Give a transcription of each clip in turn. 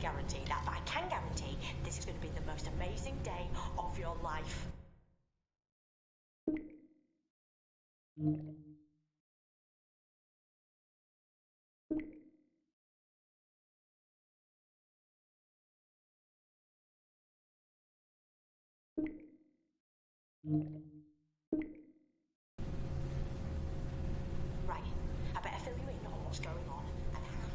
guarantee that, but I can guarantee this is going to be the most amazing day of your life. Right, I better fill you in on what's going on and how.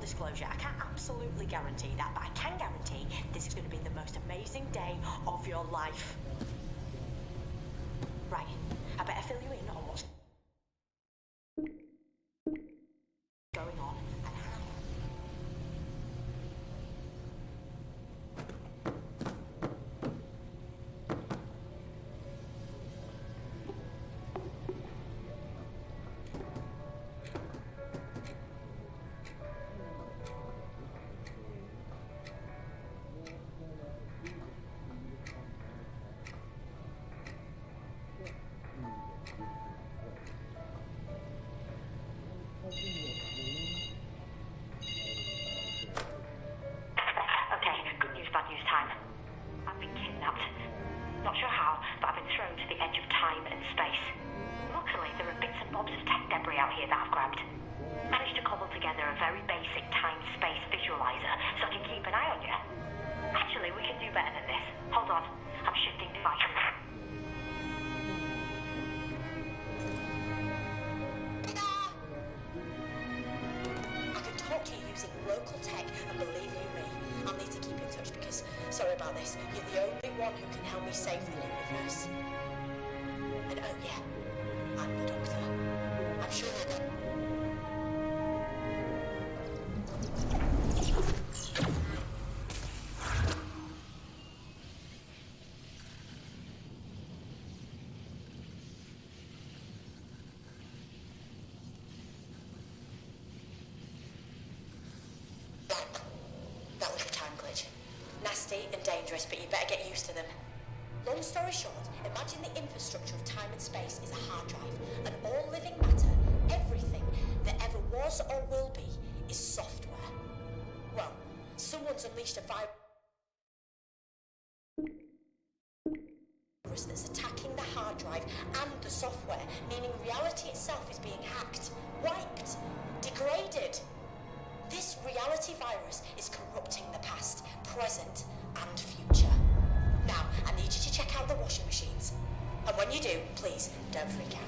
Disclosure, I can't absolutely guarantee that, but I can guarantee this is going to be the most amazing day of your life. Right, I better fill you in on what's going on and how. Sorry about this. You're the only one who can help me save the universe. And oh yeah, I'm the Doctor. I'm sure you'll go. nasty and dangerous, but you better get used to them. Long story short, imagine the infrastructure of time and space is a hard drive, and all living matter, everything that ever was or will be, is software. Well, someone's unleashed a virus that's attacking the hard drive and the software, meaning reality itself is being hacked, wiped, degraded. This reality virus is corrupting the past, present, and future. Now, I need you to check out the washing machines. And when you do, please, don't freak out.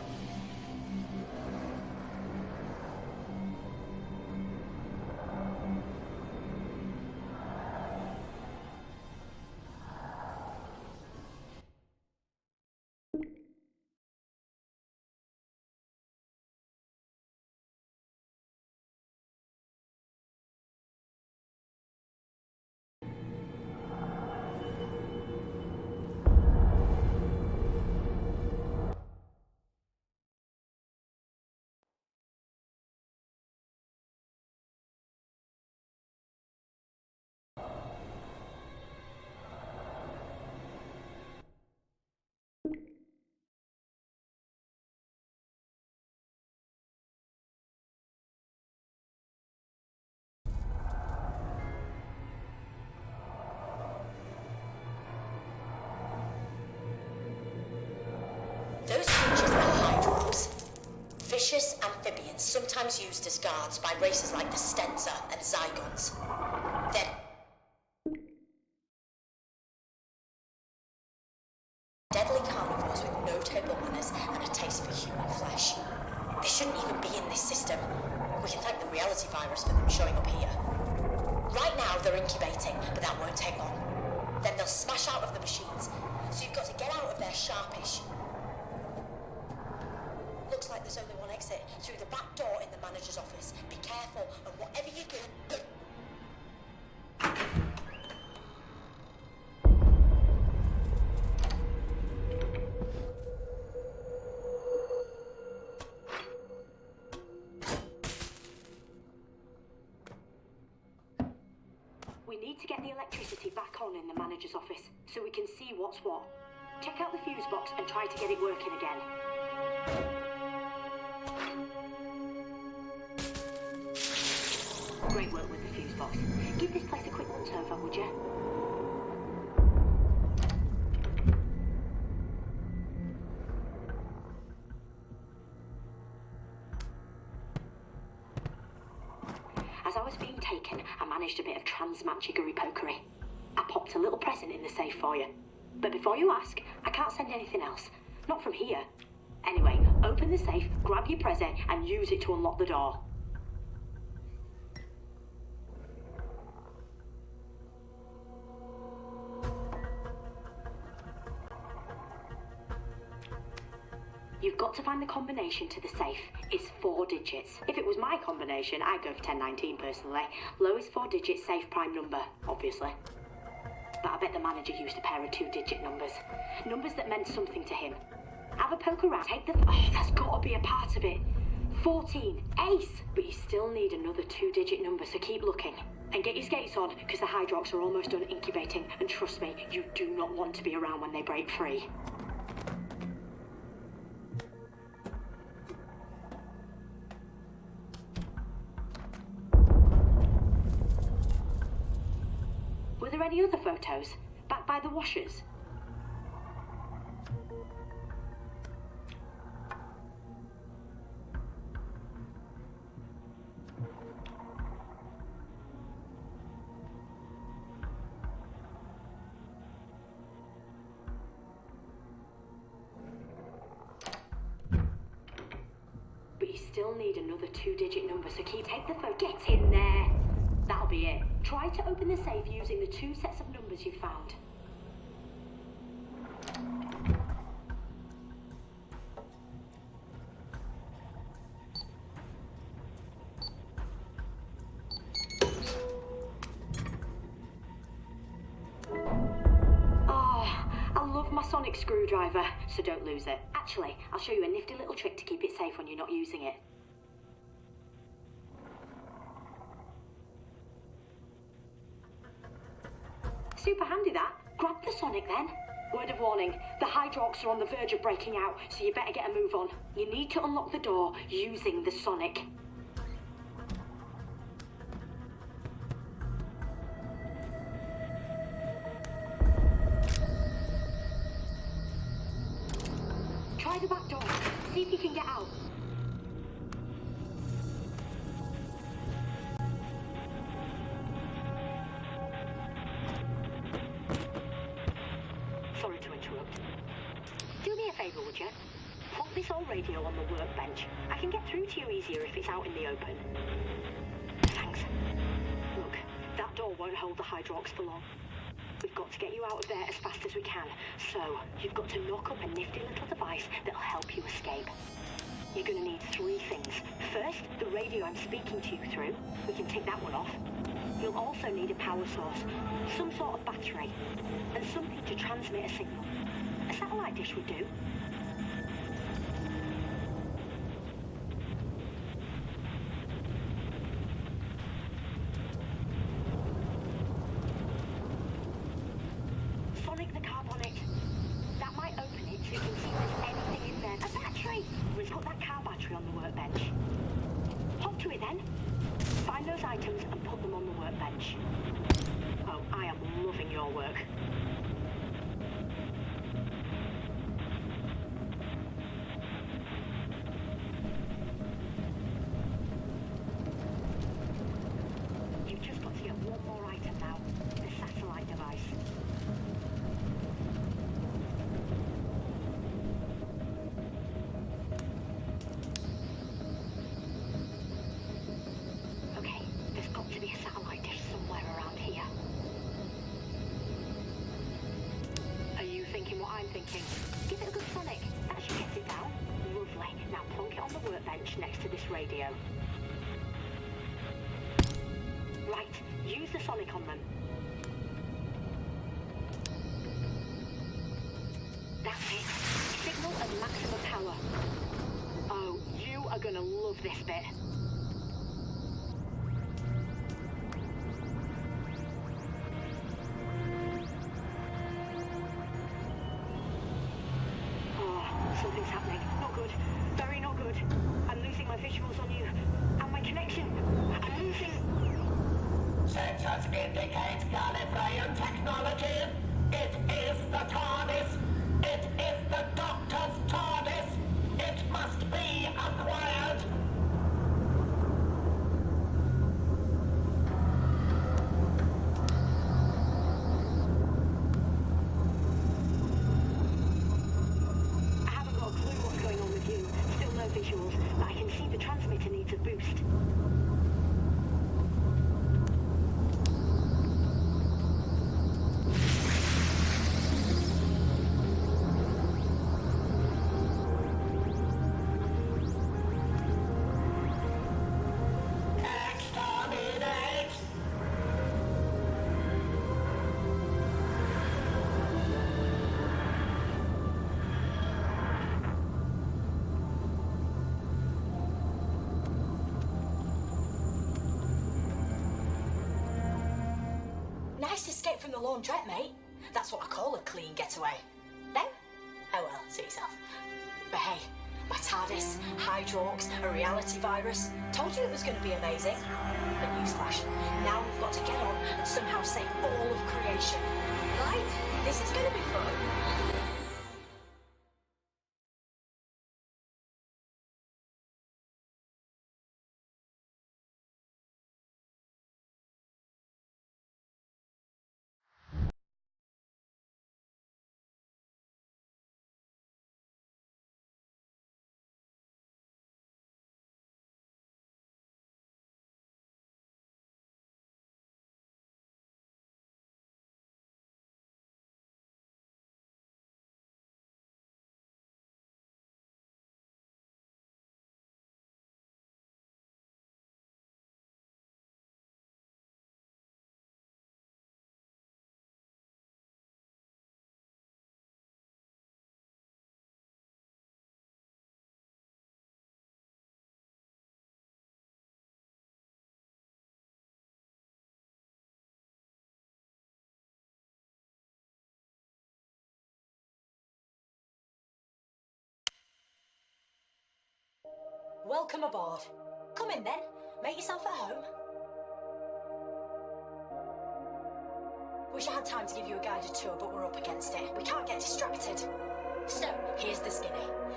Those creatures are hydrops. Vicious amphibians, sometimes used as guards by races like the Stenza and Zygons. They're deadly carnivores with no table manners and a taste for human flesh. They shouldn't even be in this system. We can thank the reality virus for them showing up here. Right now they're incubating, but that won't take long. Then they'll smash out of the machines, so you've got to get out of there sharpish. Looks like there's only one exit, through the back door in the manager's office. Be careful, and whatever you do... We need to get the electricity back on in the manager's office, so we can see what's what. Check out the fuse box and try to get it working again. Great work with the fuse box. Give this place a quick once over, would you? As I was being taken, I managed a bit of trans-magic-ery pokery. I popped a little present in the safe for you. But before you ask, I can't send anything else. Not from here. Anyway, open the safe, grab your present, and use it to unlock the door. You've got to find the combination to the safe. It's 4 digits. If it was my combination, I'd go for 1019 personally. Lowest 4-digit safe prime number, obviously. But I bet the manager used a pair of 2-digit numbers. Numbers that meant something to him. Have a poke around, take the... Oh, that's got to be a part of it. 14. Ace! But you still need another 2-digit number, so keep looking. And get your skates on, because the Hydrox are almost done incubating. And trust me, you do not want to be around when they break free. Were there any other photos? Back by the washers? But you still need another 2-digit number, so take the phone. Get in there! That'll be it. Try to open the safe using the 2 sets of numbers you found. Oh, I love my sonic screwdriver, so don't lose it. Actually, I'll show you a nifty little trick to keep it safe when you're not using it. Super handy handy that. Grab the sonic then. Word of warning, the Hydrox are on the verge of breaking out, so you better get a move on. You need to unlock the door using the sonic. Try the back door. See if you can get out. Sorry to interrupt. Do me a favour, would you? Plonk this old radio on the workbench. I can get through to you easier if it's out in the open. Thanks. Look, that door won't hold the Hydrox for long. We've got to get you out of there as fast as we can. So, you've got to knock up a nifty little device that'll help you escape. You're going to need 3 things. First, the radio I'm speaking to you through. We can take that one off. You'll also need a power source, some sort of battery, and something to transmit a signal. A satellite dish would do. Sonic the carbonic. That might open it so you can see if there's anything in there. A battery! We've got that car battery on the workbench. Hop to it then. Find those items and put them on the workbench. Oh, I am loving your work. You've just got to get one more item now. The satellite device. Okay, there's got to be a satellite dish somewhere around here. Are you thinking what I'm thinking? Give it a good sonic. That should get it down. Lovely. Now plonk it on the workbench next to this radio. Right, use the sonic on them. That's it. Signal at maximum power. Oh, you are gonna love this bit. Oh, something's happening. Not good. Very not good. I'm losing my visuals on you. And my connection. I'm losing... Sensors indicate Gallifreyan technology. It is the TARDIS. It is the Doctor's TARDIS. It must be acquired. I haven't got a clue what's going on with you. Still no visuals, but I can see the transmitter needs a boost. Exterminate! Nice escape from the laundrette, mate. That's what I call a clean getaway. No? Oh well, see yourself. But hey, my TARDIS, Hydrox, a reality virus. Told you it was going to be amazing. But newsflash, now we've got to get on and somehow save all of creation. Right? This is going to be fun. Welcome aboard. Come in then. Make yourself at home. Wish I had time to give you a guided tour, but we're up against it. We can't get distracted. So, here's the skinny.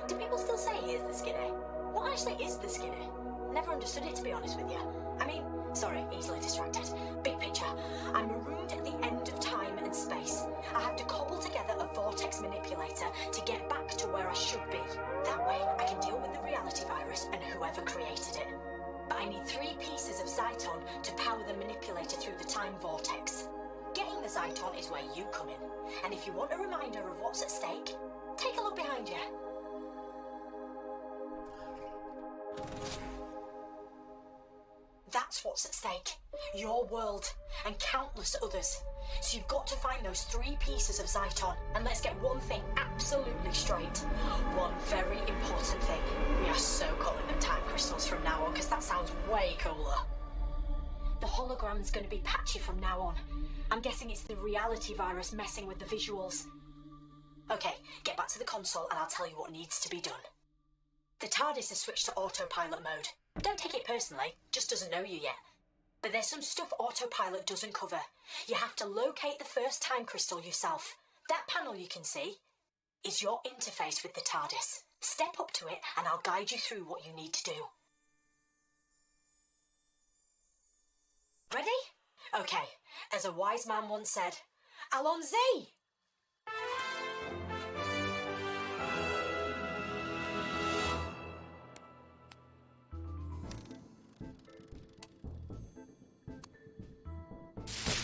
Do people still say here's the skinny? What actually is the skinny? Never understood it, to be honest with you. I mean, sorry, easily distracted. Big picture. I'm marooned at the end of time and space. I have to cobble together a vortex manipulator to get back to where I should be. That way, I can deal with the reality virus and whoever created it. But I need 3 pieces of Zyton to power the manipulator through the time vortex. Getting the Zyton is where you come in. And if you want a reminder of what's at stake, take a look behind you. That's what's at stake. Your world, and countless others. So you've got to find those 3 pieces of Zyton. And let's get one thing absolutely straight. One very important thing. We are so calling them time crystals from now on, because that sounds way cooler. The hologram's going to be patchy from now on. I'm guessing it's the reality virus messing with the visuals. Okay, get back to the console and I'll tell you what needs to be done. The TARDIS has switched to autopilot mode. Don't take it personally, just doesn't know you yet. But there's some stuff autopilot doesn't cover. You have to locate the first time crystal yourself. That panel you can see is your interface with the TARDIS. Step up to it and I'll guide you through what you need to do. Ready? Okay, as a wise man once said, allons-y!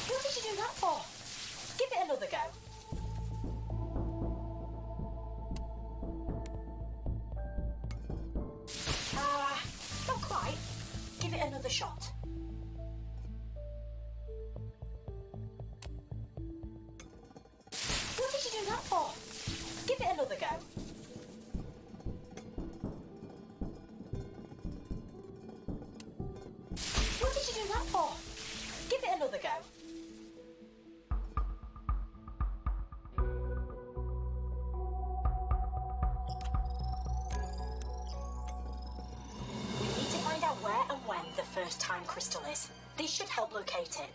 What did you do that for? Give it another go. Not quite. Give it another shot. What did you do that for? Give it another go. What did you do that for? Give it another go. We need to find out where and when the first time crystal is. This should help locate it.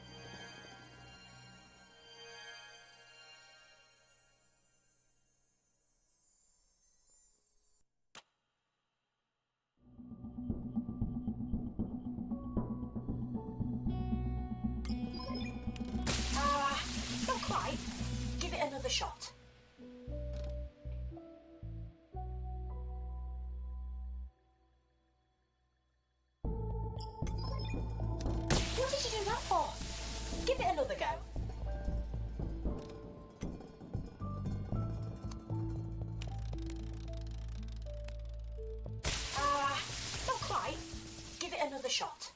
Not quite. Give it another shot. What did you do that for? Give it another go. Not quite. Give it another shot.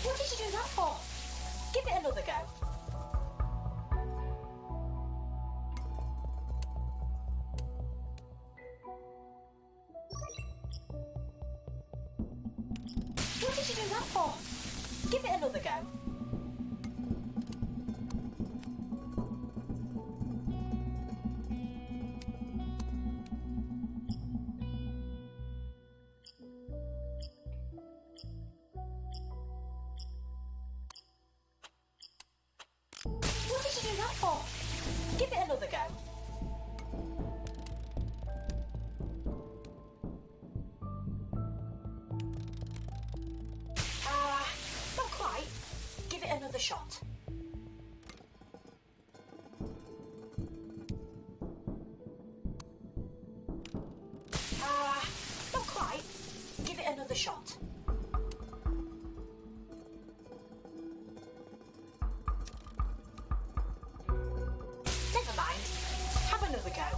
What did you do that for? Give it another go. What did you do that for? Give it another go. What did you do that for? Give it another go. Not quite. Give it another shot. Not quite. Give it another shot. Never mind. Have another go.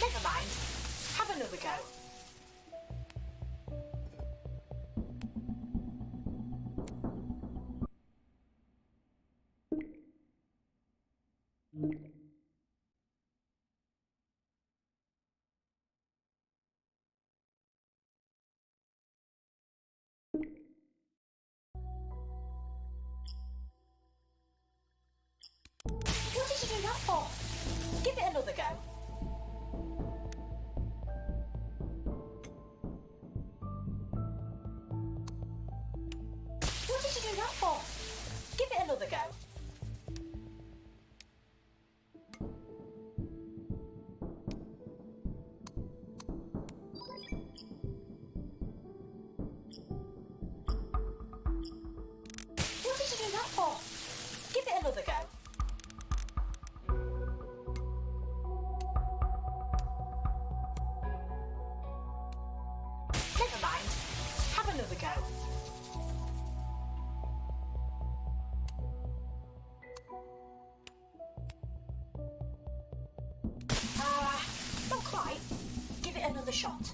Never mind. Have another go. another go. What did you do that for? Give it another go. Never mind. Have another go. Not quite. Give it another shot.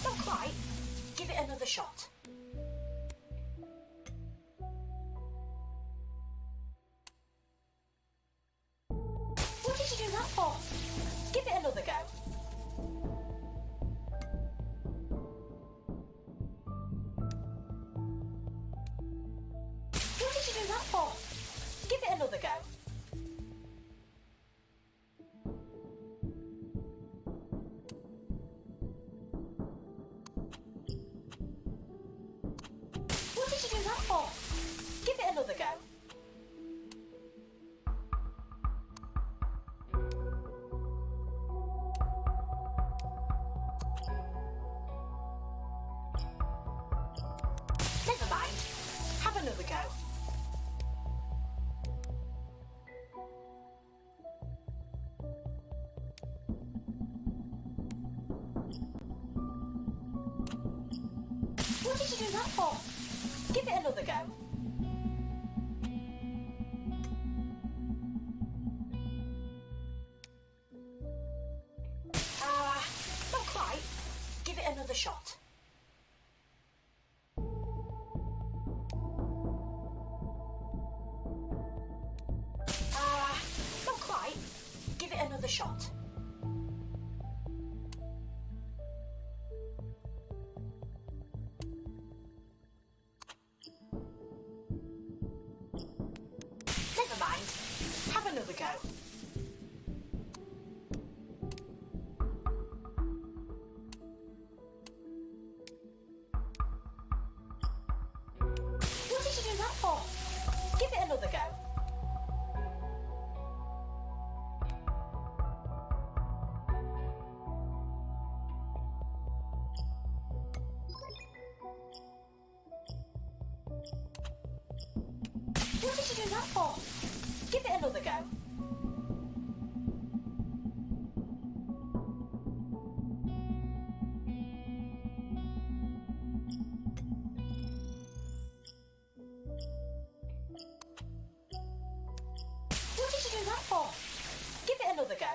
Not quite. Give it another shot. What did you do that for? Give it another go. What did you do that for? Give it another go. What did you do that for? Give it another go. Never mind. Have another go. What did you do that for? Give it another go. Not quite. Give it another shot. Not quite. Give it another shot. Never mind. Have another go. What did you do that for? Give it another go. What did you do that for? Give it another go. What did you do that for? Give it another go.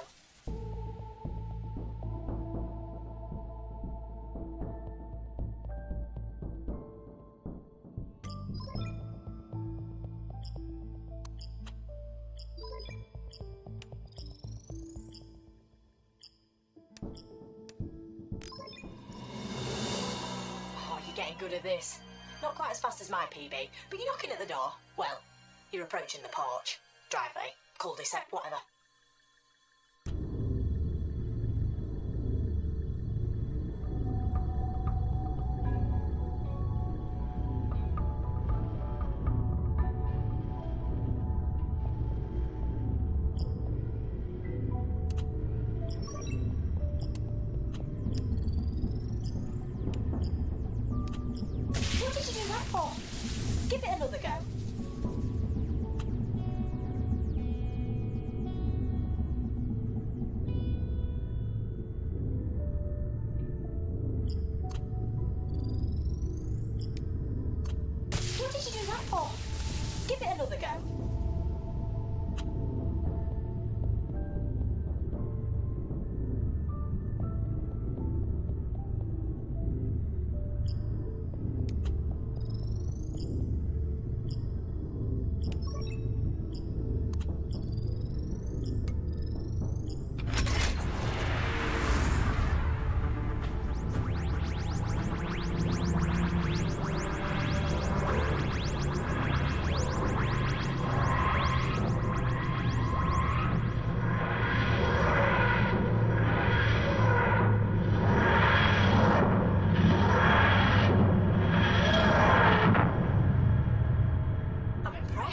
Oh, you're getting good at this. Not quite as fast as my PB, but you're knocking at the door. Well, you're approaching the porch, driveway, cul-de-sac, whatever. What did you do that for? Give it another go.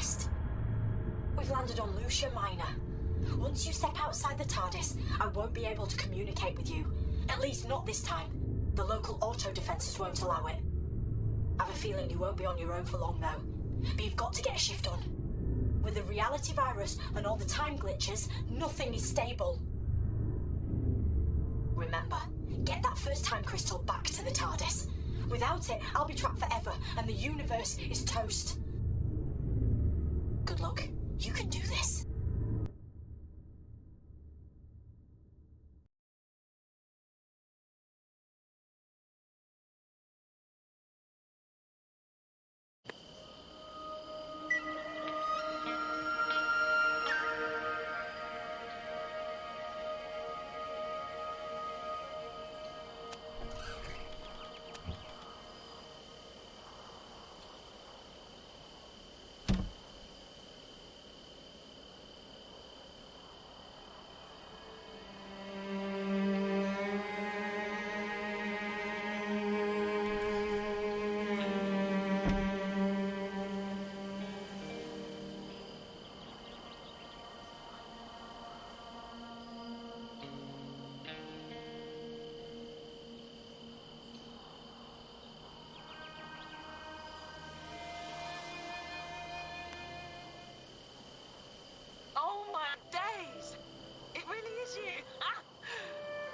rest. We've landed on Lucia Minor. Once you step outside the TARDIS, I won't be able to communicate with you. At least not this time. The local auto defenses won't allow it. I have a feeling you won't be on your own for long, though. But you've got to get a shift on. With the reality virus and all the time glitches, nothing is stable. Remember, get that first time crystal back to the TARDIS. Without it, I'll be trapped forever, and the universe is toast. Good luck. You can do this.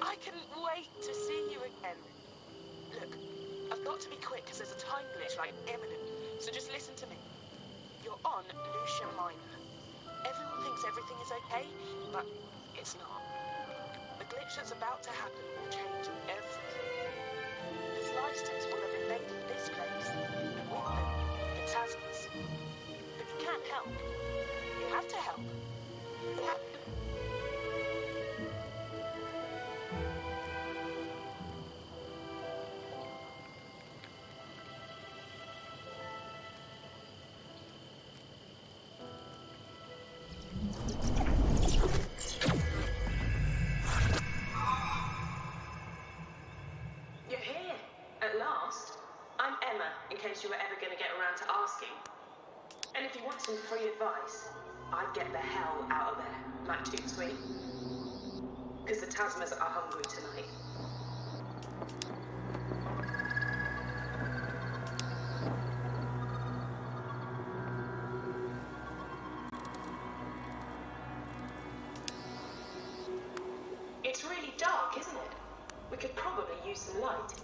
I couldn't wait to see you again. Look, I've got to be quick because there's a time glitch, like, imminent. So just listen to me. You're on Lucia Minor. Everyone thinks everything is okay, but it's not. The glitch that's about to happen will change everything. The Slystons will have invaded this place. With them, the Tasmans. But you can't help. You have to help. You have to. In case you were ever going to get around to asking. And if you want some free advice, I'd get the hell out of there, like too sweet. Because the Tasmans are hungry tonight. It's really dark, isn't it? We could probably use some light.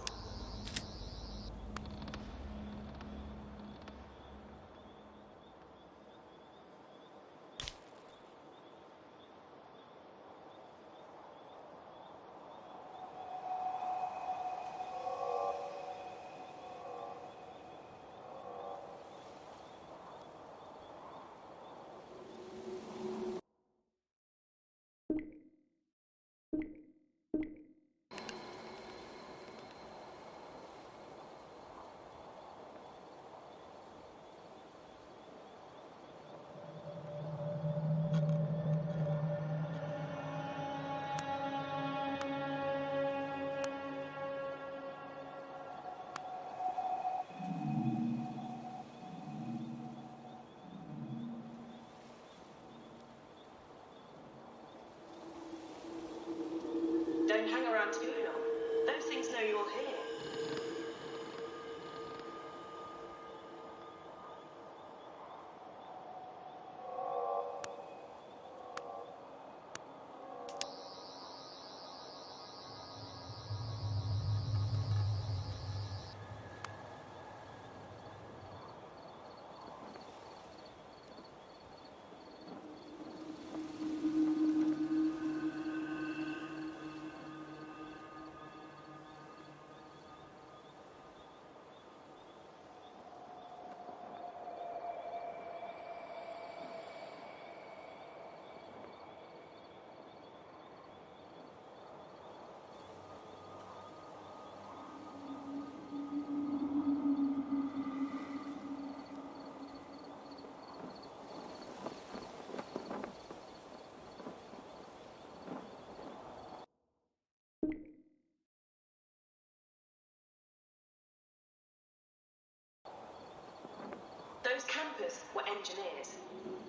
Those campers were engineers.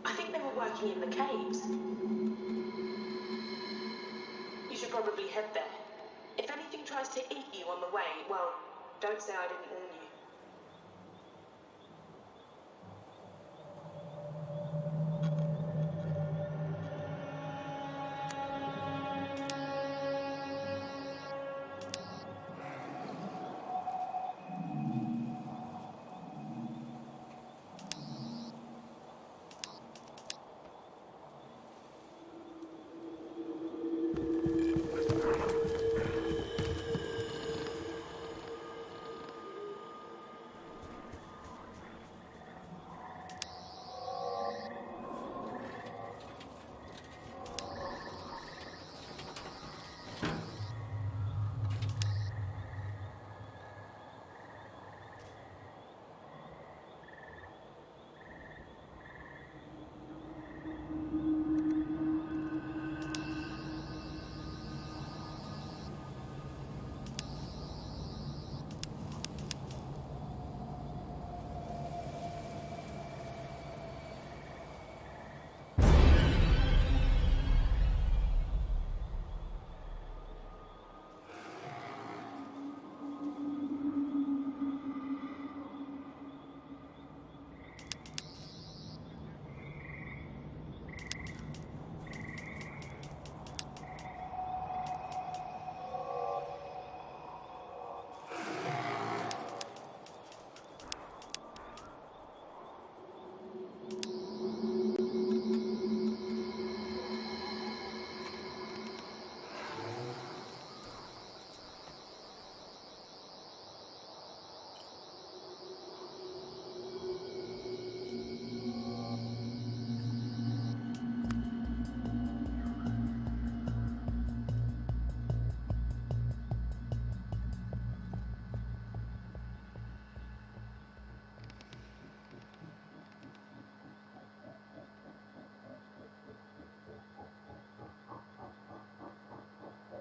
I think they were working in the caves. You should probably head there. If anything tries to eat you on the way, well, don't say I didn't warn you.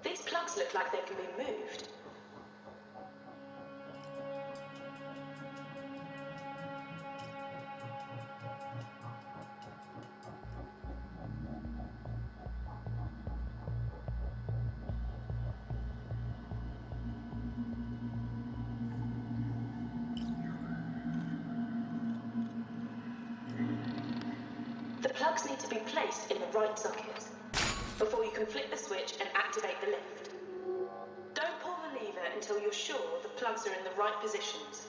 These plugs look like they can be moved. The plugs need to be placed in the right sockets before you can flip the switch and activate the lift. Don't pull the lever until you're sure the plugs are in the right positions.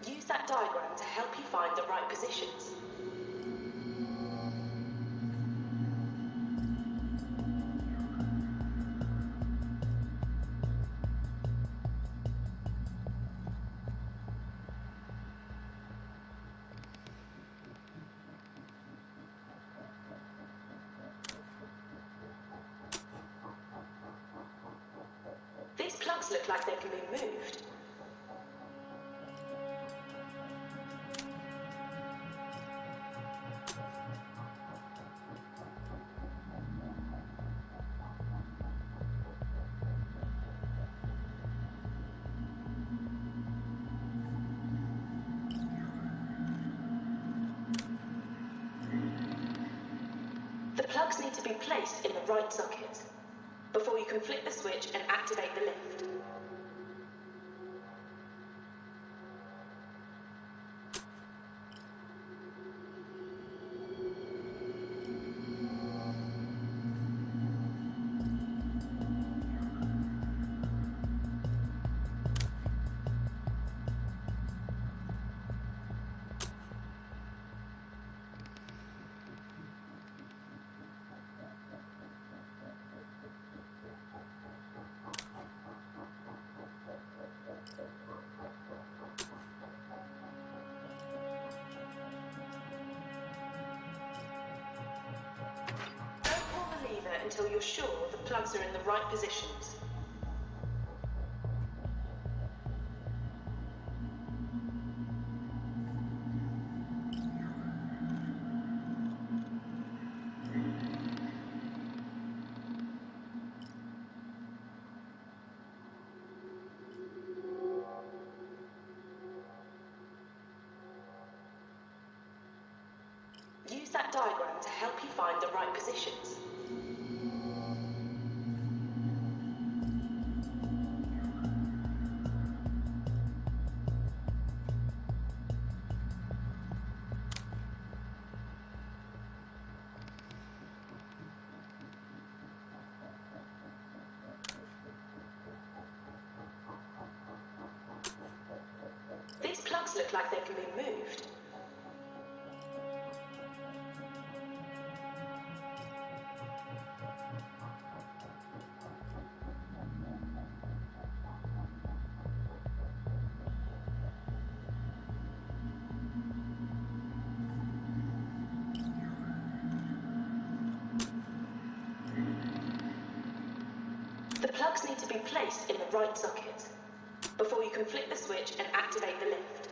Use that diagram to help you find the right positions. These plugs look like they can be moved. The plugs need to be placed in the right sockets before you can flip the switch and activate the lift. until you're sure the plugs are in the right positions. Use that diagram to help you find the right positions. These plugs look like they can be moved. The plugs need to be placed in the right sockets before you can flick the switch and activate the lift.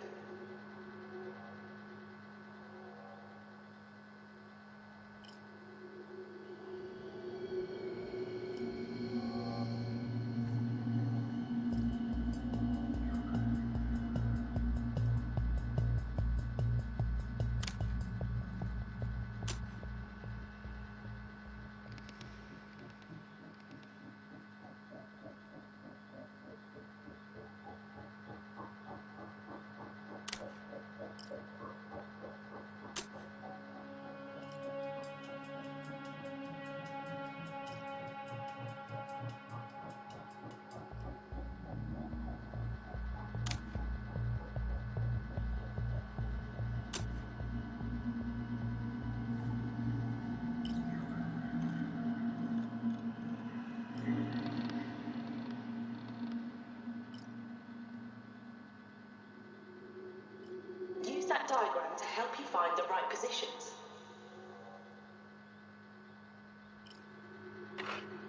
Use that diagram to help you find the right positions.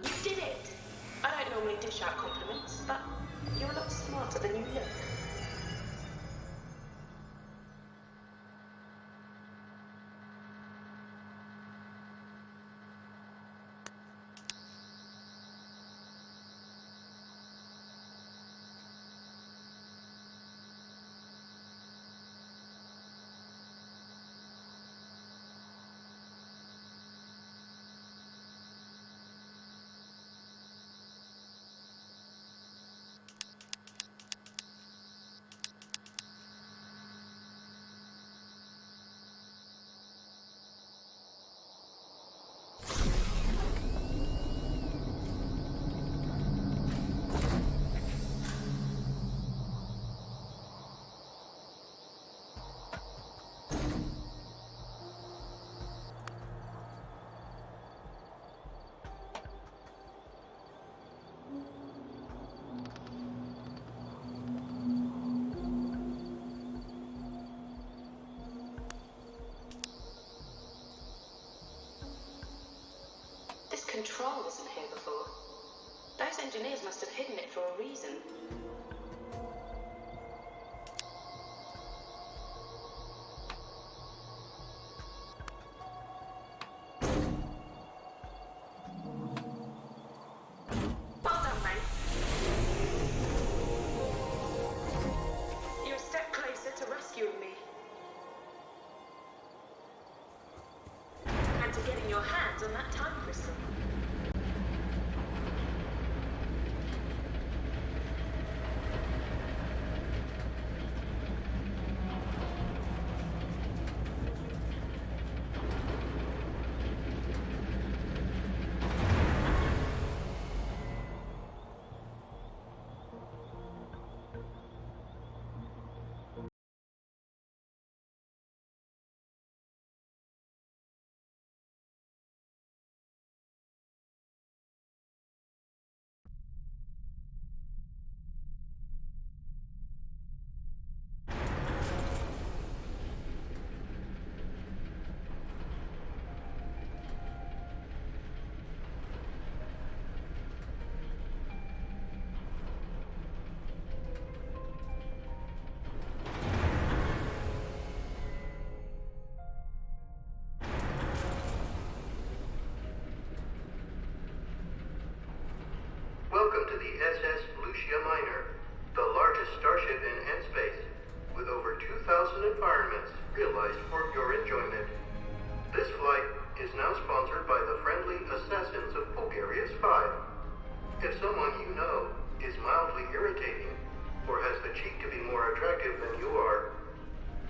You did it! I don't normally dish out compliments, but you're a lot smarter than you look. This control isn't here before. Those engineers must have hidden it for a reason. Well done, mate. You're a step closer to rescuing me. And to getting your hands on that time crystal. the SS Lucia Minor, the largest starship in N-space, with over 2,000 environments realized for your enjoyment. This flight is now sponsored by the friendly assassins of Bulgaria's 5. If someone you know is mildly irritating, or has the cheek to be more attractive than you are,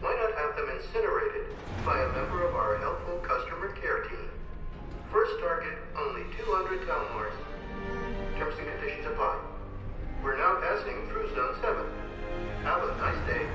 why not have them incinerated by a member of our helpful customer care team? First target, only 200 Talmars. Terms and conditions apply. We're now passing through Zone 7. Have a nice day.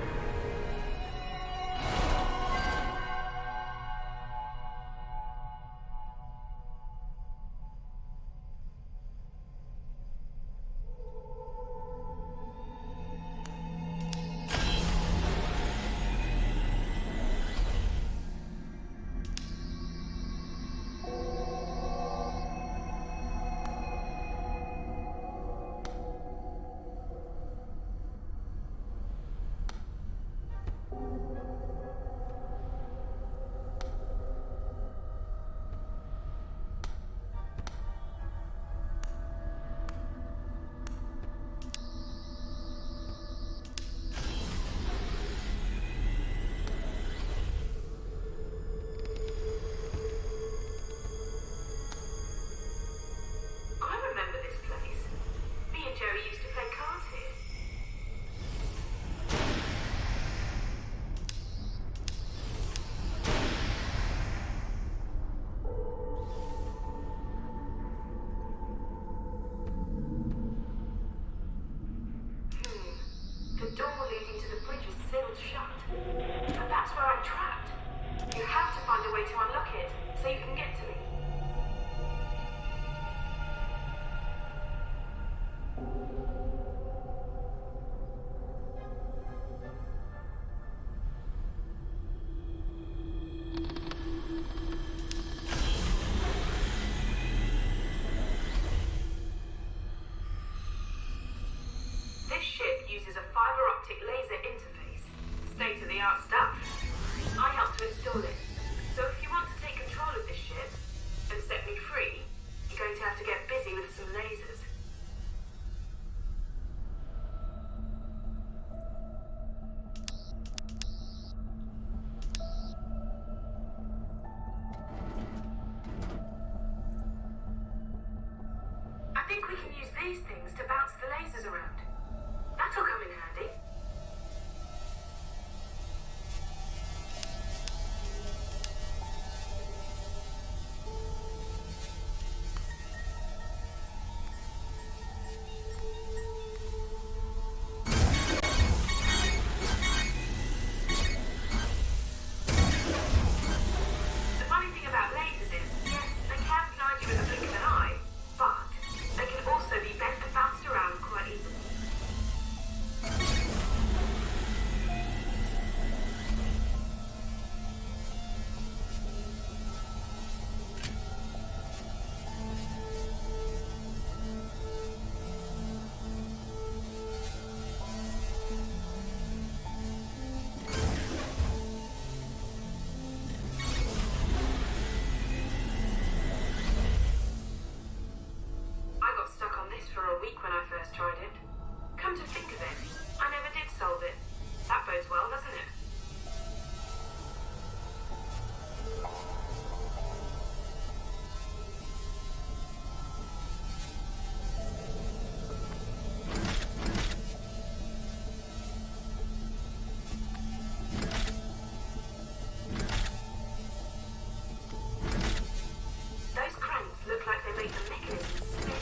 The door leading to the bridge is sealed shut. And that's where I'm trapped. You have to find a way to unlock it so you can get to me. This ship uses a fiber optic laser interface. State-of-the-art stuff. I helped to install it. So if you want to take control of this ship and set me free, you're going to have to get busy with some lasers. I think we can use these things to bounce the lasers around. That'll come in handy. The funny thing about lasers is, yes, they can blind you with a blink of an eye, but they can also be bent and bounced around quite easily. I got stuck on this for a week when I first tried it. Come to think of it, I never did solve it. That bodes well, doesn't it? Those cranks look like they make the mechanisms spin.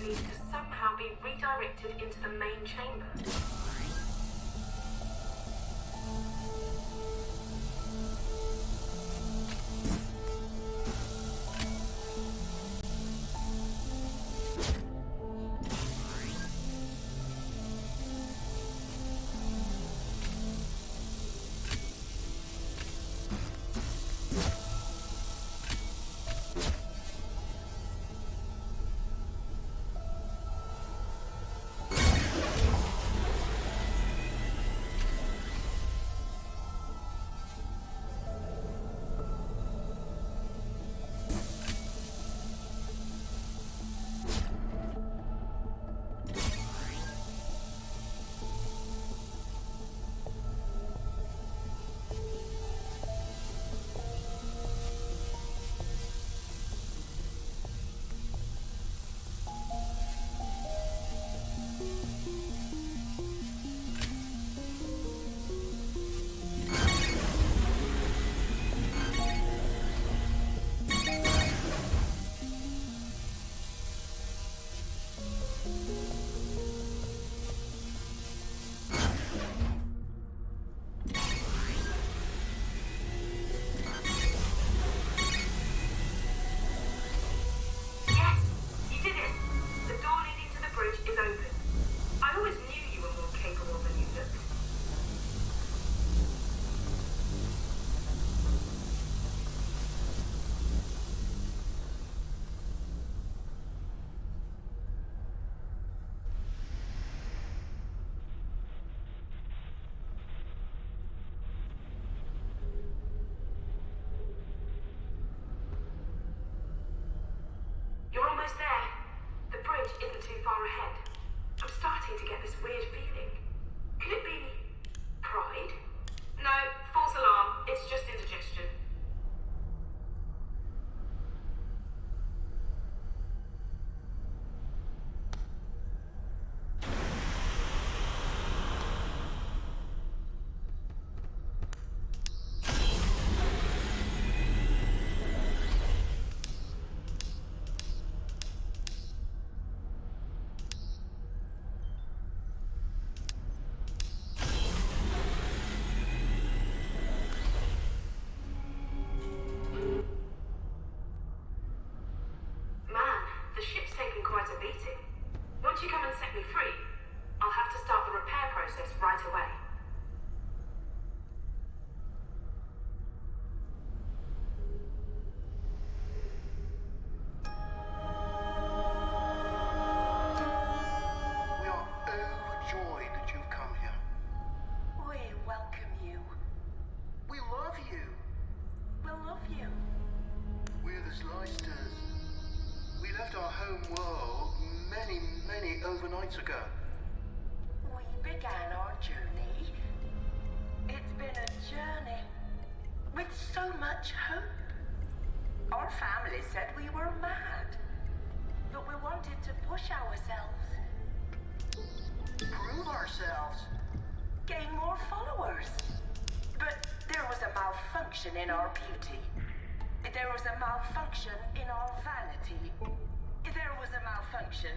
needs to somehow be redirected into the main chamber. almost there. The bridge isn't too far ahead. I'm starting to get this weird feeling. Could it be pride? No, false alarm. It's just indigestion. Once you come and set me free, I'll have to start the repair process right away. We are overjoyed that you've come here. We welcome you. We love you. We'll love you. We're the Slicers. We left our home world many overnights ago. We began our journey. It's been a journey with so much hope. Our family said we were mad, but we wanted to push ourselves, Prove ourselves. gain more followers. But there was a malfunction in our beauty. There was a malfunction in our vanity. There was a malfunction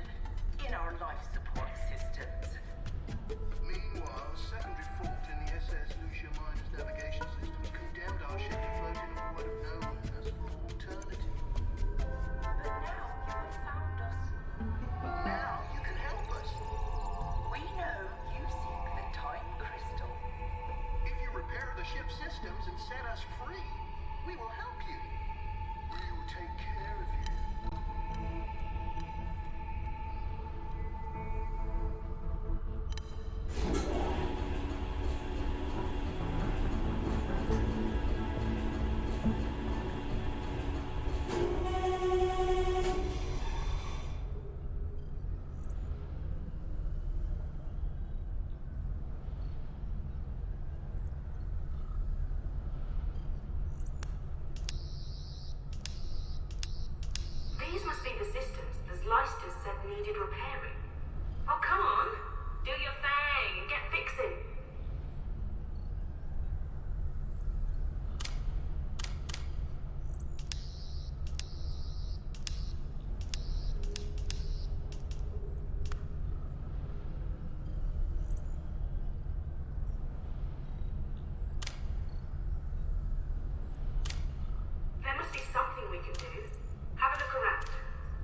in our life support systems. Meanwhile, a secondary fault in the SS Lucia Miner's navigation systems condemned our ship to float in a void of no nothingness for all eternity. But now you have found us. Now you can help us. We know you seek the time crystal. If you repair the ship's systems and set us free, we will help you. We will take care of you. These must be the systems the Leicesters said needed repairing. Oh, come on. Do your thing and get fixing. There must be something we can do. Have a look around.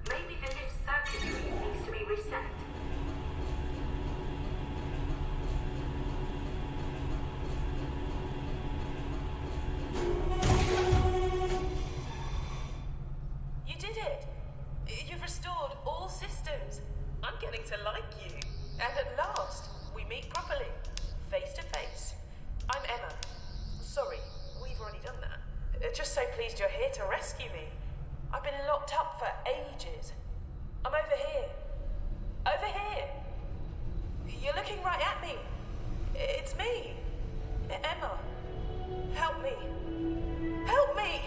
Maybe the lift circuitry needs to be reset. You did it! You've restored all systems. I'm getting to like you. And at last, we meet properly, face to face. I'm Emma. Sorry, we've already done that. Just so pleased you're here to rescue me. I've been locked up for ages. I'm over here. Over here! You're looking right at me. It's me. Emma. Help me. Help me!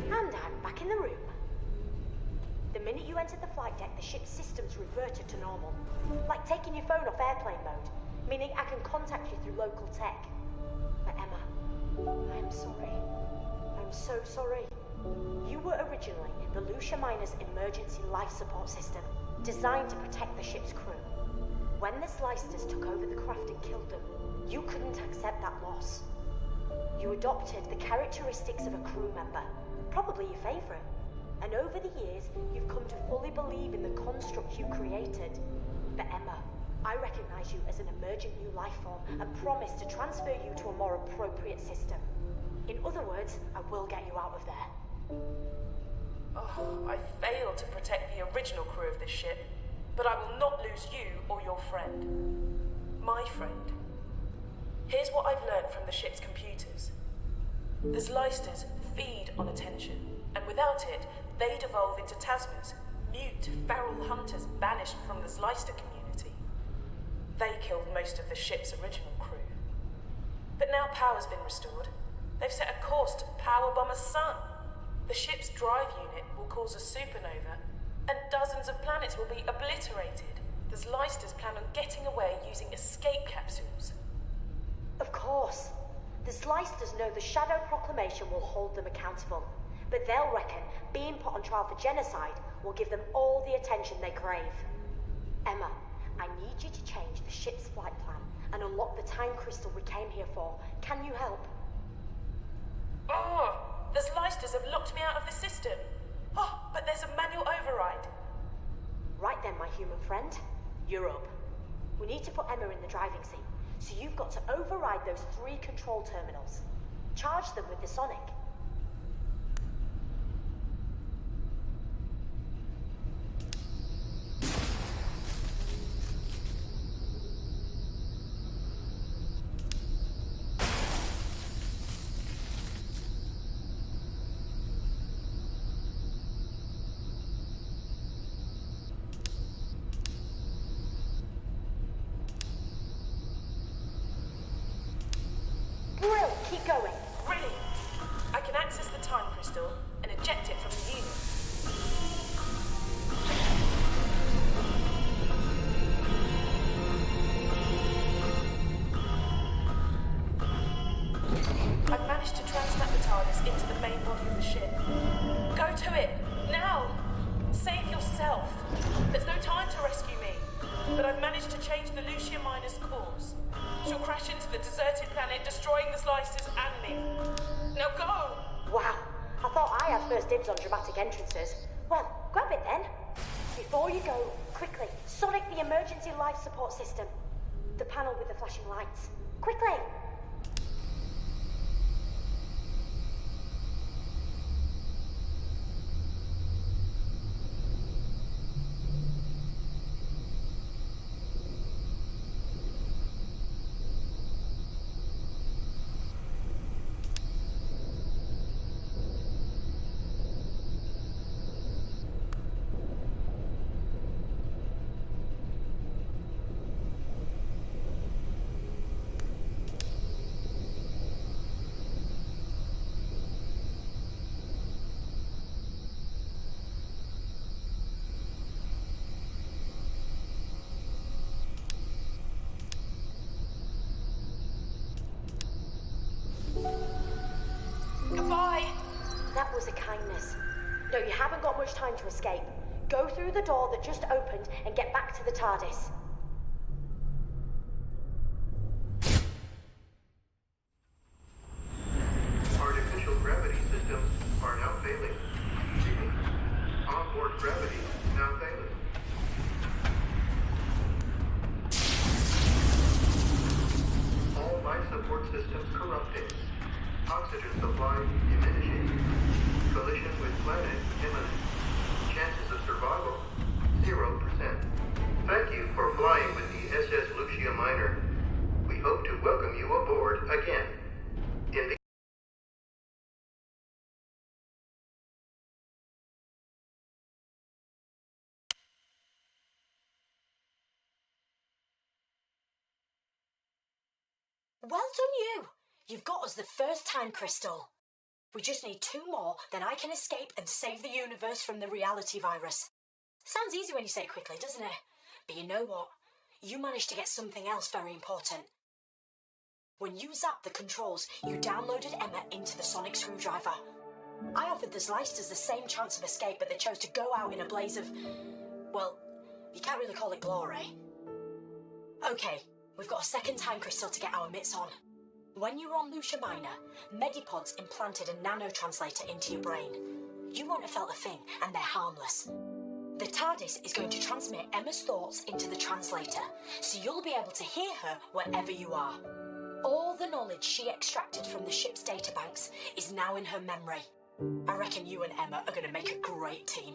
And I'm back in the room. The minute you entered the flight deck, the ship's systems reverted to normal. Like taking your phone off airplane mode, meaning I can contact you through local tech. But Emma, I'm sorry. I'm so sorry. You were originally the Lucia Miner's emergency life support system, designed to protect the ship's crew. When the Slicers took over the craft and killed them, you couldn't accept that loss. You adopted the characteristics of a crew member, probably your favorite. And over the years, you've come to fully believe in the construct you created. But Emma, I recognize you as an emergent new life form and promise to transfer you to a more appropriate system. In other words, I will get you out of there. Oh, I failed to protect the original crew of this ship, but I will not lose you or your friend. My friend. Here's what I've learned from the ship's computers. The Zlysters feed on attention, and without it, they devolve into Tasmas, mute, feral hunters banished from the Zlyster community. They killed most of the ship's original crew. But now power's been restored. They've set a course to powerbomb a sun. The ship's drive unit will cause a supernova, and dozens of planets will be obliterated. The Zlysters plan on getting away using escape capsules. Of course. The Zlysters know the Shadow Proclamation will hold them accountable, but they'll reckon being put on trial for genocide will give them all the attention they crave. Emma, I need you to change the ship's flight plan and unlock the time crystal we came here for. Can you help? Oh, the Zlysters have locked me out of the system. Oh, but there's a manual override. Right then, my human friend. You're up. We need to put Emma in the driving seat, so you've got to override those 3 control terminals. Charge them with the sonic. Brill, keep going. Brilliant. I can access the time crystal and eject it from the unit. I've managed to transmit the TARDIS into the main body of the ship. Go to it, now! Save yourself. There's no time to rescue me, but I've managed to change the Lucia miner's course. She'll crash into the deserted planet, destroying the Zlysters and me. Now go! Wow, I thought I had first dibs on dramatic entrances. Well, grab it then. Before you go, quickly, sonic the emergency life support system. The panel with the flashing lights. Quickly! Goodbye! That was a kindness. No, you haven't got much time to escape. Go through the door that just opened and get back to the TARDIS. Artificial gravity systems are now failing. Repeat. Onboard gravity now failing. All life support systems corrupted. Oxygen supply diminishing. Collision with planet imminent. Chances of survival 0%. Thank you for flying with the SS Lucia Minor. We hope to welcome you aboard again. In the Well done you! You've got us the first time crystal. We just need 2 more, then I can escape and save the universe from the reality virus. Sounds easy when you say it quickly, doesn't it? But you know what? You managed to get something else very important. When you zapped the controls, you downloaded Emma into the sonic screwdriver. I offered the Zlysters the same chance of escape, but they chose to go out in a blaze of... well, you can't really call it glory. Okay, we've got a second time crystal to get our mitts on. When you were on Lucia Minor, Medipods implanted a nanotranslator into your brain. You won't have felt a thing, and they're harmless. The TARDIS is going to transmit Emma's thoughts into the translator, so you'll be able to hear her wherever you are. All the knowledge she extracted from the ship's databanks is now in her memory. I reckon you and Emma are going to make a great team.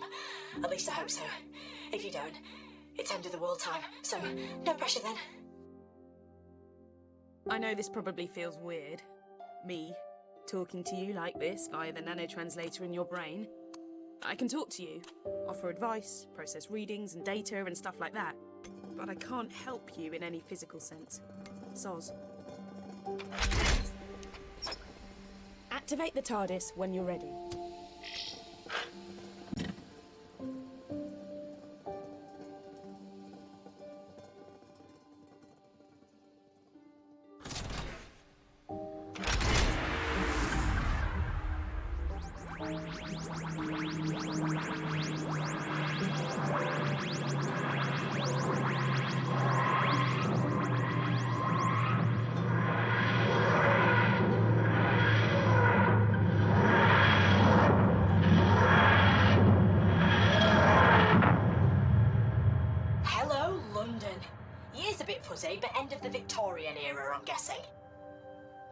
At least I hope so. If you don't, it's end of the world time, so no pressure then. I know this probably feels weird. Me, talking to you like this via the nanotranslator in your brain. I can talk to you, offer advice, process readings and data and stuff like that, but I can't help you in any physical sense. Soz. Activate the TARDIS when you're ready. Hello, London. Year's a bit fuzzy, but end of the Victorian era, I'm guessing.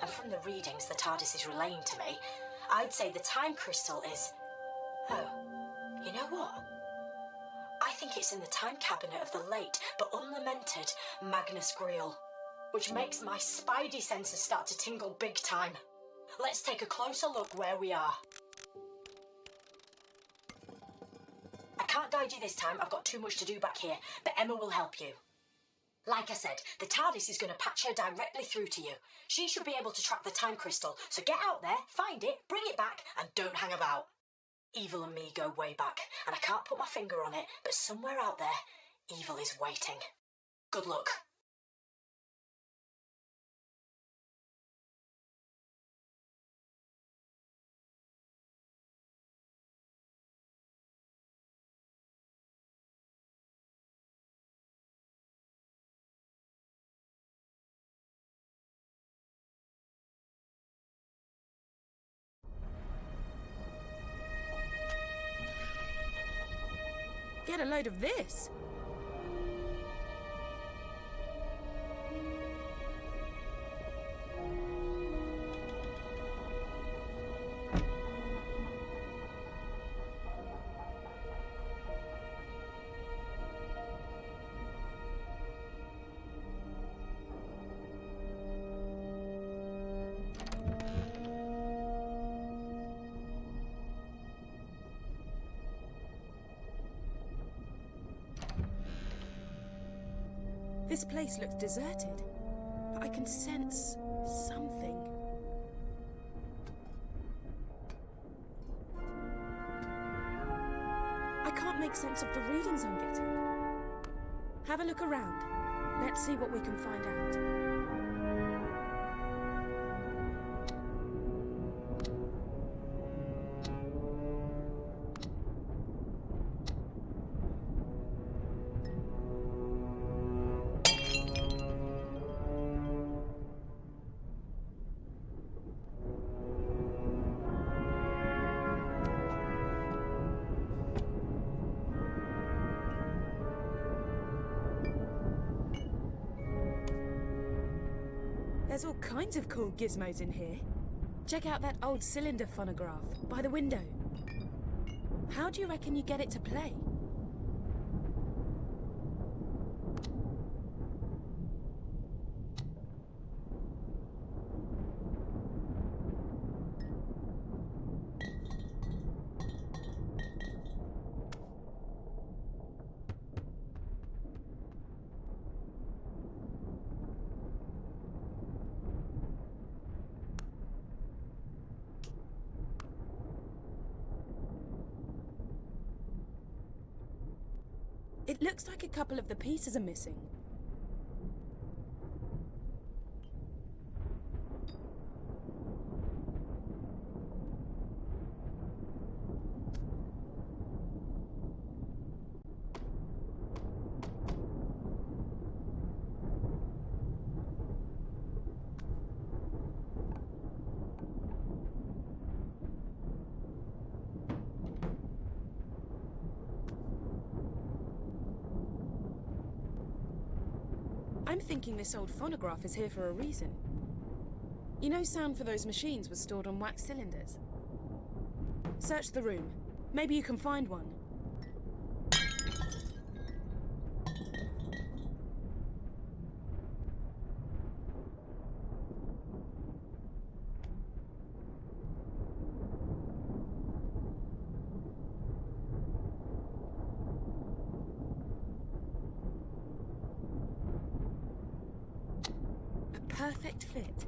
And from the readings the TARDIS is relaying to me, I'd say the time crystal is... Oh, you know what? I think it's in the time cabinet of the late but unlamented Magnus Greel, which makes my spidey senses start to tingle big time. Let's take a closer look where we are. I can't guide you this time, I've got too much to do back here, but Emma will help you. Like I said, the TARDIS is going to patch her directly through to you. She should be able to track the time crystal, so get out there, find it, bring it back, and don't hang about. Evil and me go way back, and I can't put my finger on it, but somewhere out there, evil is waiting. Good luck. Get a load of this. This place looks deserted, but I can sense something. I can't make sense of the readings I'm getting. Have a look around. Let's see what we can find out. There's all kinds of cool gizmos in here. Check out that old cylinder phonograph by the window. How do you reckon you get it to play? It looks like a couple of the pieces are missing. I'm thinking this old phonograph is here for a reason. You know, sound for those machines was stored on wax cylinders. Search the room. Maybe you can find one. perfect fit.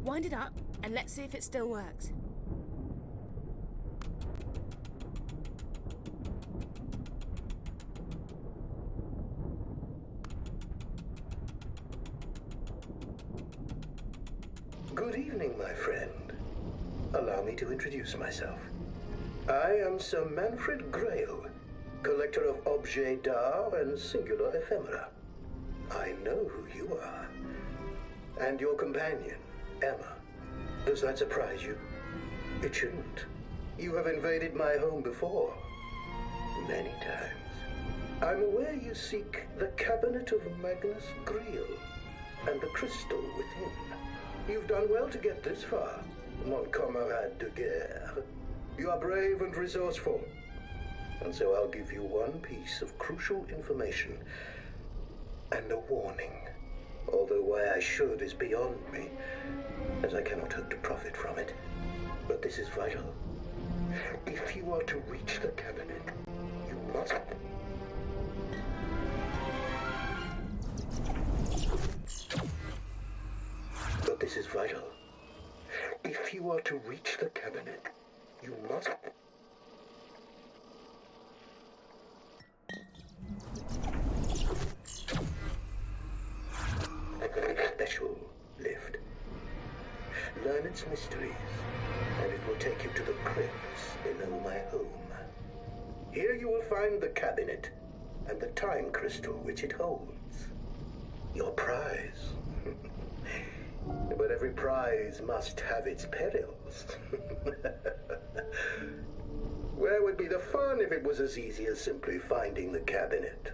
Wind it up and let's see if it still works. Good evening, my friend. Allow me to introduce myself. I am Sir Manfred Grail, collector of objets d'art and singular ephemera. I know who you are. And your companion, Emma. Does that surprise you? It shouldn't. You have invaded my home before. Many times. I'm aware you seek the cabinet of Magnus Greel and the crystal within. You've done well to get this far, mon camarade de guerre. You are brave and resourceful. And so I'll give you one piece of crucial information and a warning. Although why I should is beyond me, as I cannot hope to profit from it. But this is vital. If you are to reach the cabinet, you must... But this is vital. If you are to reach the cabinet, you must... Special lift. Learn its mysteries, and it will take you to the crypts below my home. Here you will find the cabinet and the time crystal which it holds. Your prize. But every prize must have its perils. Where would be the fun if it was as easy as simply finding the cabinet?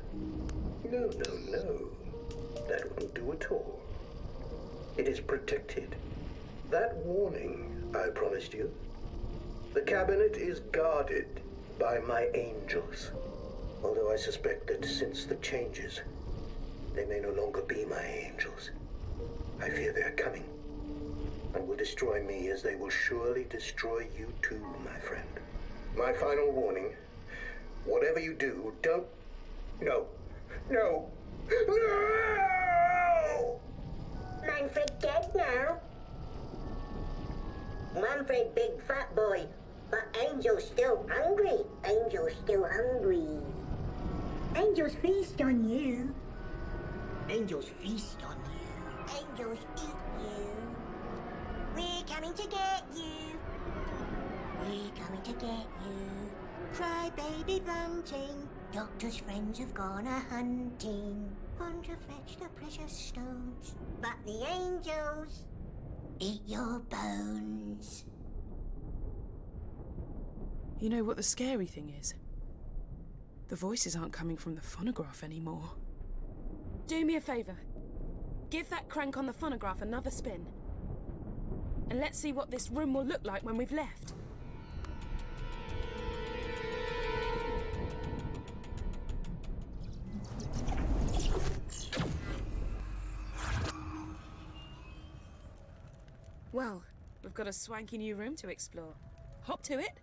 No, no, no. That wouldn't do at all. It is protected. That warning I promised you. The cabinet is guarded by my angels. Although I suspect that since the changes, they may no longer be my angels. I fear they are coming, and will destroy me as they will surely destroy you too, my friend. My final warning, whatever you do, don't... No. No. No! Manfred dead now. Manfred big fat boy, but Angel's still hungry. Angel's still hungry. Angels feast on you. Angels feast on you. Angels eat you. We're coming to get you. We're coming to get you. Cry baby bunting. Doctor's friends have gone a-hunting on to fetch the precious stones. But the angels eat your bones. You know what the scary thing is? The voices aren't coming from the phonograph anymore. Do me a favour. Give that crank on the phonograph another spin. And let's see what this room will look like when we've left. Well, we've got a swanky new room to explore. Hop to it.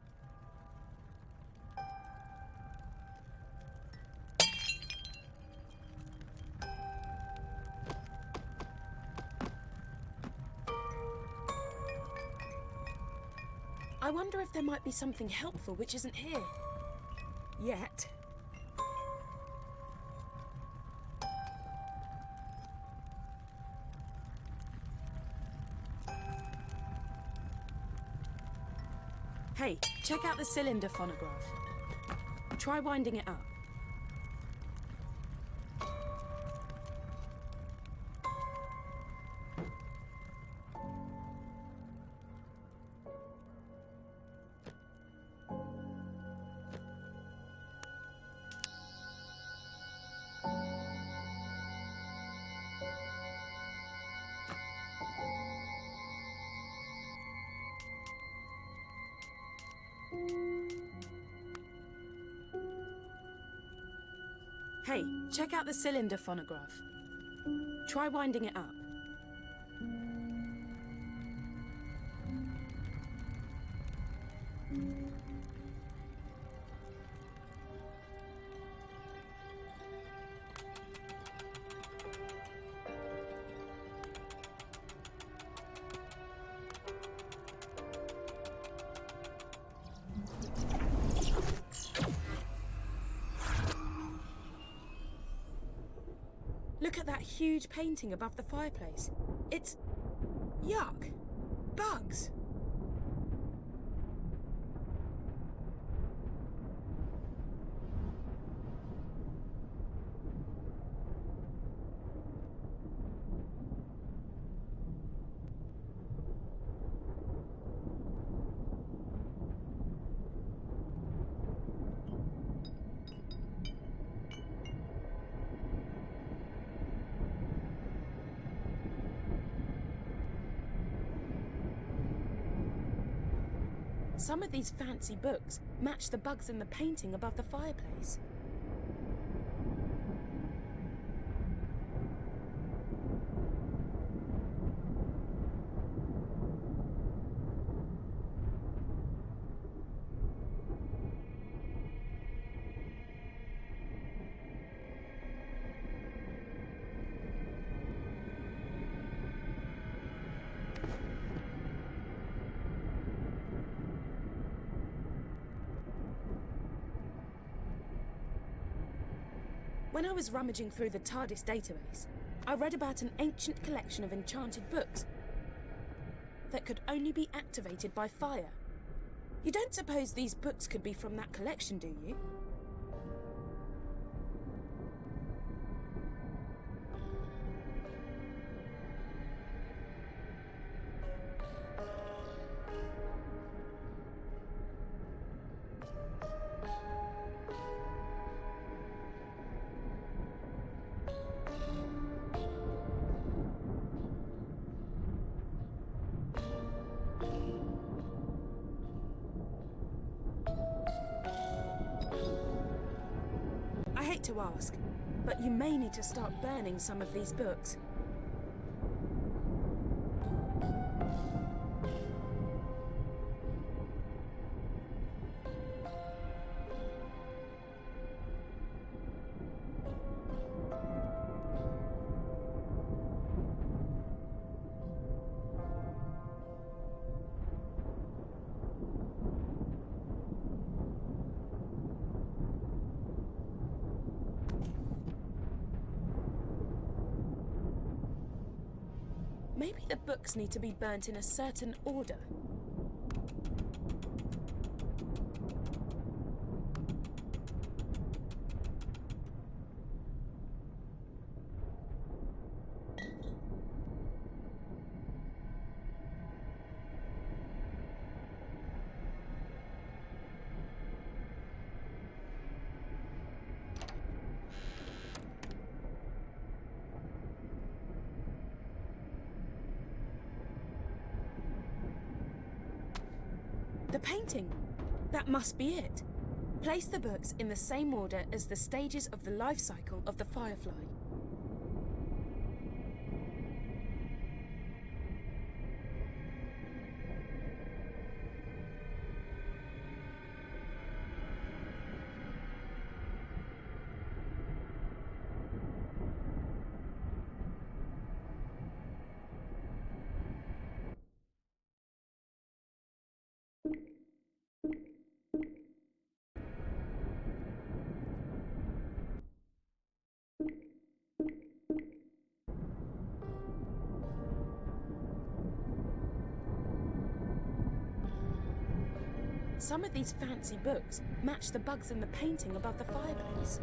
I wonder if there might be something helpful which isn't here. Yet. Hey, check out the cylinder phonograph. Try winding it up. Hey, check out the cylinder phonograph. Try winding it up. Look at that huge painting above the fireplace. It's... yuck. Bugs. Some of these fancy books match the bugs in the painting above the fireplace. When I was rummaging through the TARDIS database, I read about an ancient collection of enchanted books that could only be activated by fire. You don't suppose these books could be from that collection, do you? I hate to ask, but you may need to start burning some of these books. Maybe the books need to be burnt in a certain order. The painting! That must be it. Place the books in the same order as the stages of the life cycle of the Firefly. Some of these fancy books match the bugs in the painting above the fireplace.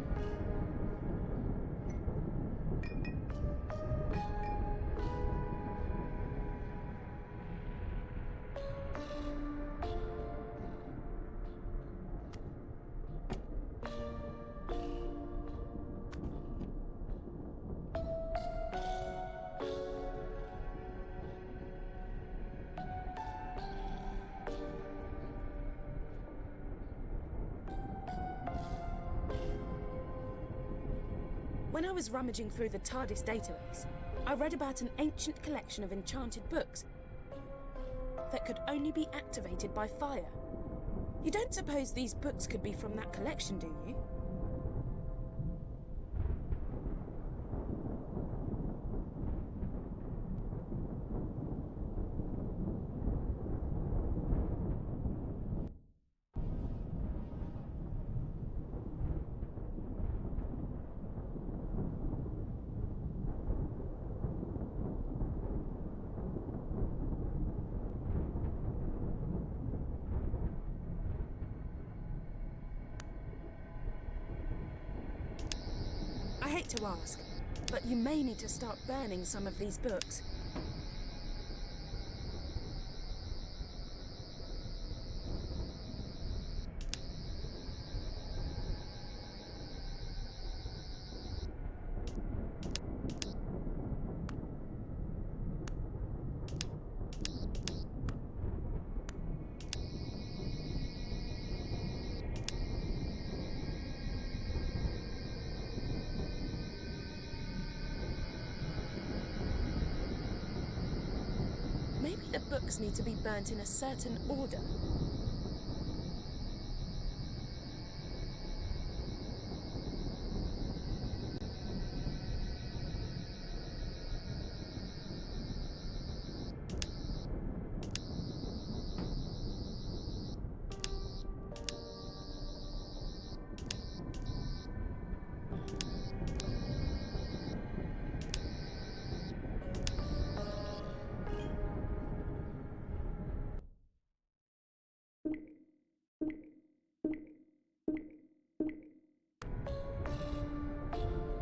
When I was rummaging through the TARDIS database, I read about an ancient collection of enchanted books that could only be activated by fire. You don't suppose these books could be from that collection, do you? hate to ask, but you may need to start burning some of these books. Maybe the books need to be burnt in a certain order.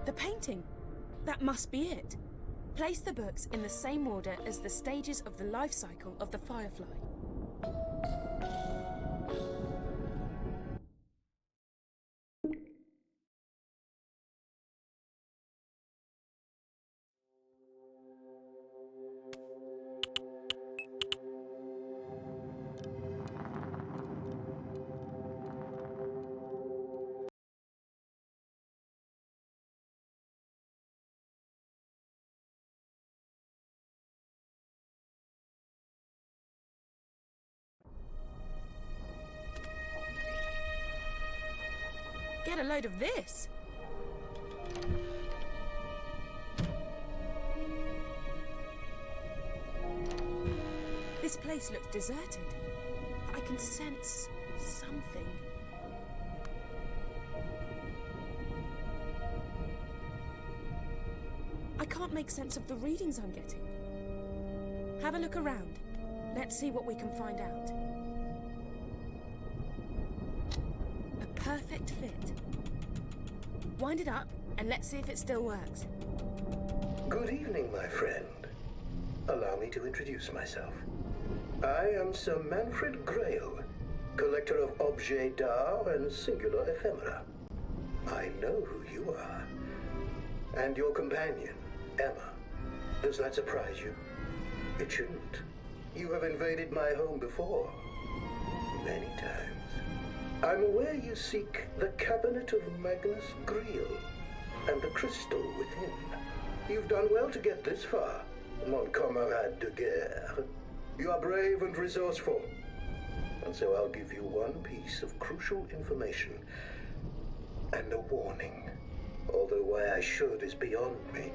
The painting! That must be it. Place the books in the same order as the stages of the life cycle of the Firefly. Get a load of this! This place looks deserted. I can sense something. I can't make sense of the readings I'm getting. Have a look around. Let's see what we can find out. A perfect fit. Wind it up and let's see if it still works. Good evening, my friend. Allow me to introduce myself. I am Sir Manfred Grail, collector of objets d'art and singular ephemera. I know who you are. And your companion, Emma. Does that surprise you? It shouldn't. You have invaded my home before. Many times. I'm aware you seek the cabinet of Magnus Greel and the crystal within. You've done well to get this far, mon camarade de guerre. You are brave and resourceful. And so I'll give you one piece of crucial information and a warning. Although why I should is beyond me,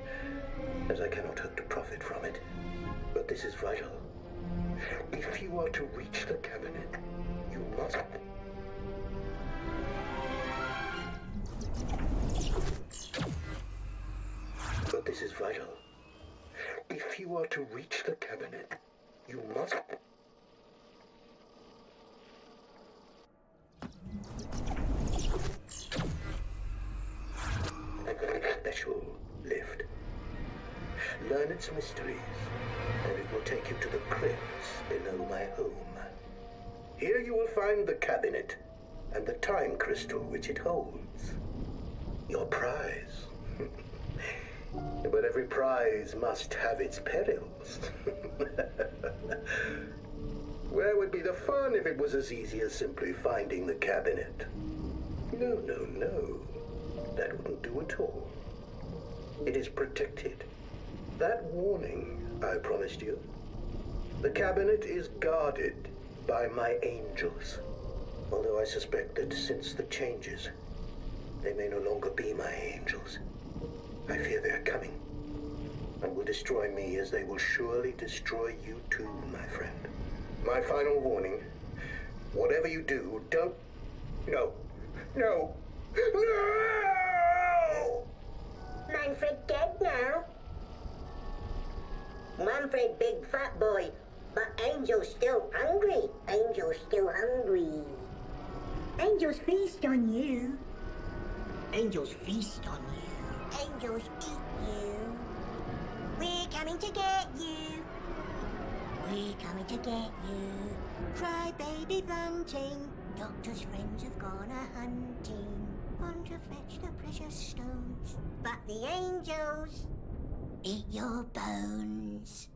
as I cannot hope to profit from it. But this is vital. If you are to reach the cabinet, you must... But this is vital. If you are to reach the cabinet, you must... Special lift. Learn its mysteries, and it will take you to the crypts below my home. Here you will find the cabinet and the time crystal which it holds. Your prize. But every prize must have its perils. Where would be the fun if it was as easy as simply finding the cabinet? No, no, no. That wouldn't do at all. It is protected. That warning I promised you. The cabinet is guarded by my angels. Although I suspect that since the changes, they may no longer be my angels. I fear they are coming, and will destroy me as they will surely destroy you too, my friend. My final warning, whatever you do, don't... No. No. No! Manfred dead now? Manfred big fat boy, but Angel's still hungry. Angel's still hungry. Angels feast on you. Angels feast on you. angels eat you. We're coming to get you. We're coming to get you. Cry baby bunting. Doctor's friends have gone a-hunting. On to fetch the precious stones. But the angels eat your bones.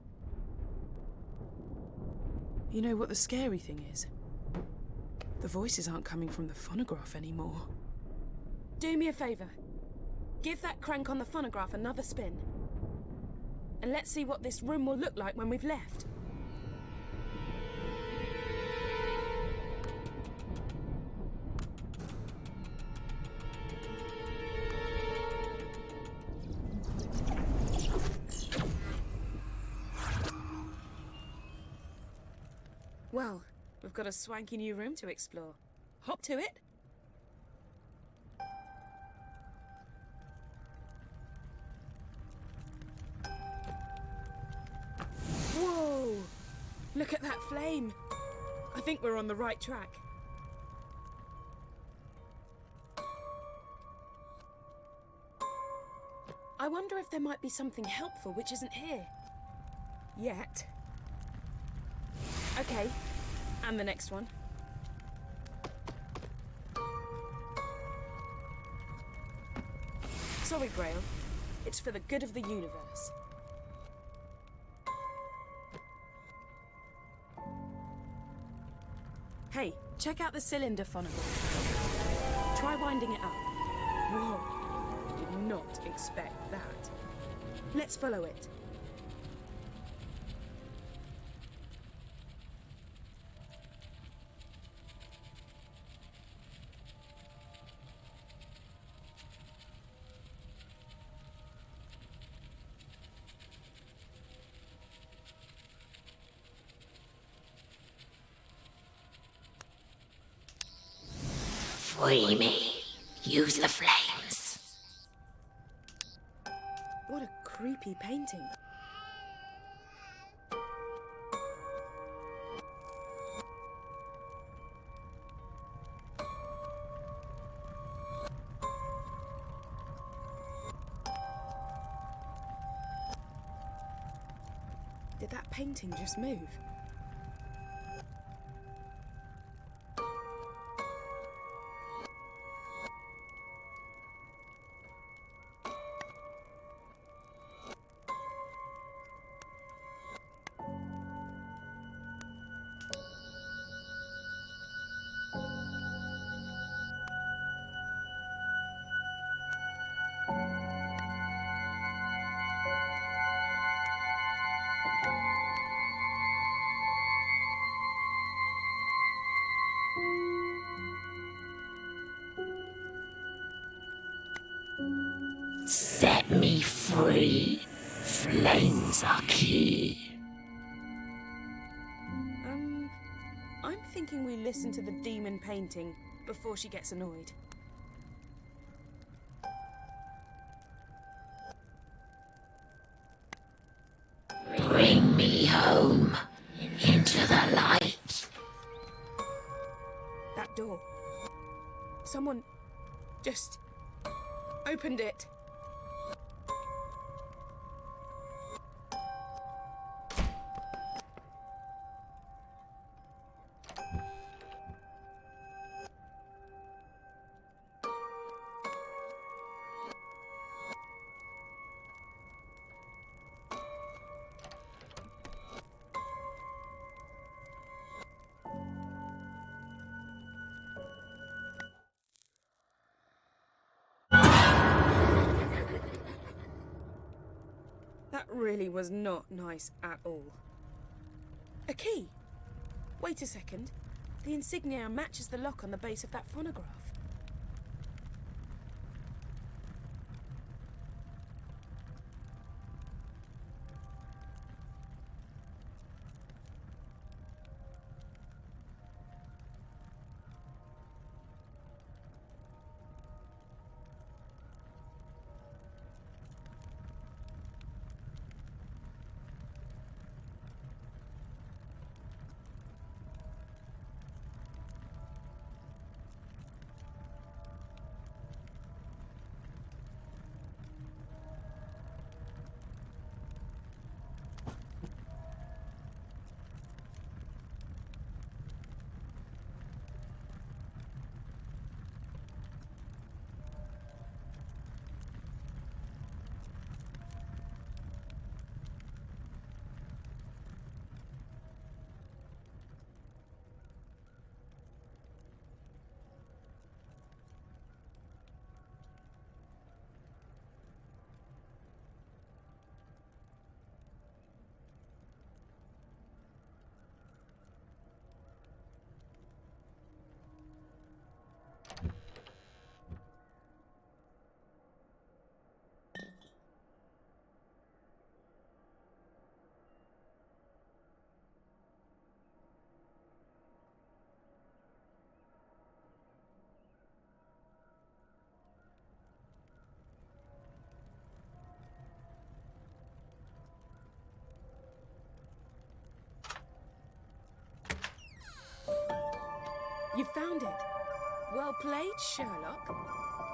You know what the scary thing is? The voices aren't coming from the phonograph anymore. Do me a favour. Give that crank on the phonograph another spin. And let's see what this room will look like when we've left. Well, we've got a swanky new room to explore. Hop to it. Whoa! Look at that flame. I think we're on the right track. I wonder if there might be something helpful which isn't here. Yet. Okay, and the next one. Sorry, Grail. It's for the good of the universe. Hey, check out the cylinder phonograph. Try winding it up. Whoa, did not expect that. Let's follow it. Free me. Use the flames. What a creepy painting. Did that painting just move? Set me free. Flames are key. I'm thinking we listen to the demon painting before she gets annoyed. Bring me home into the light. That door. Someone just opened it. That really was not nice at all. A key! Wait a second. The insignia matches the lock on the base of that phonograph. found it. Well played, Sherlock.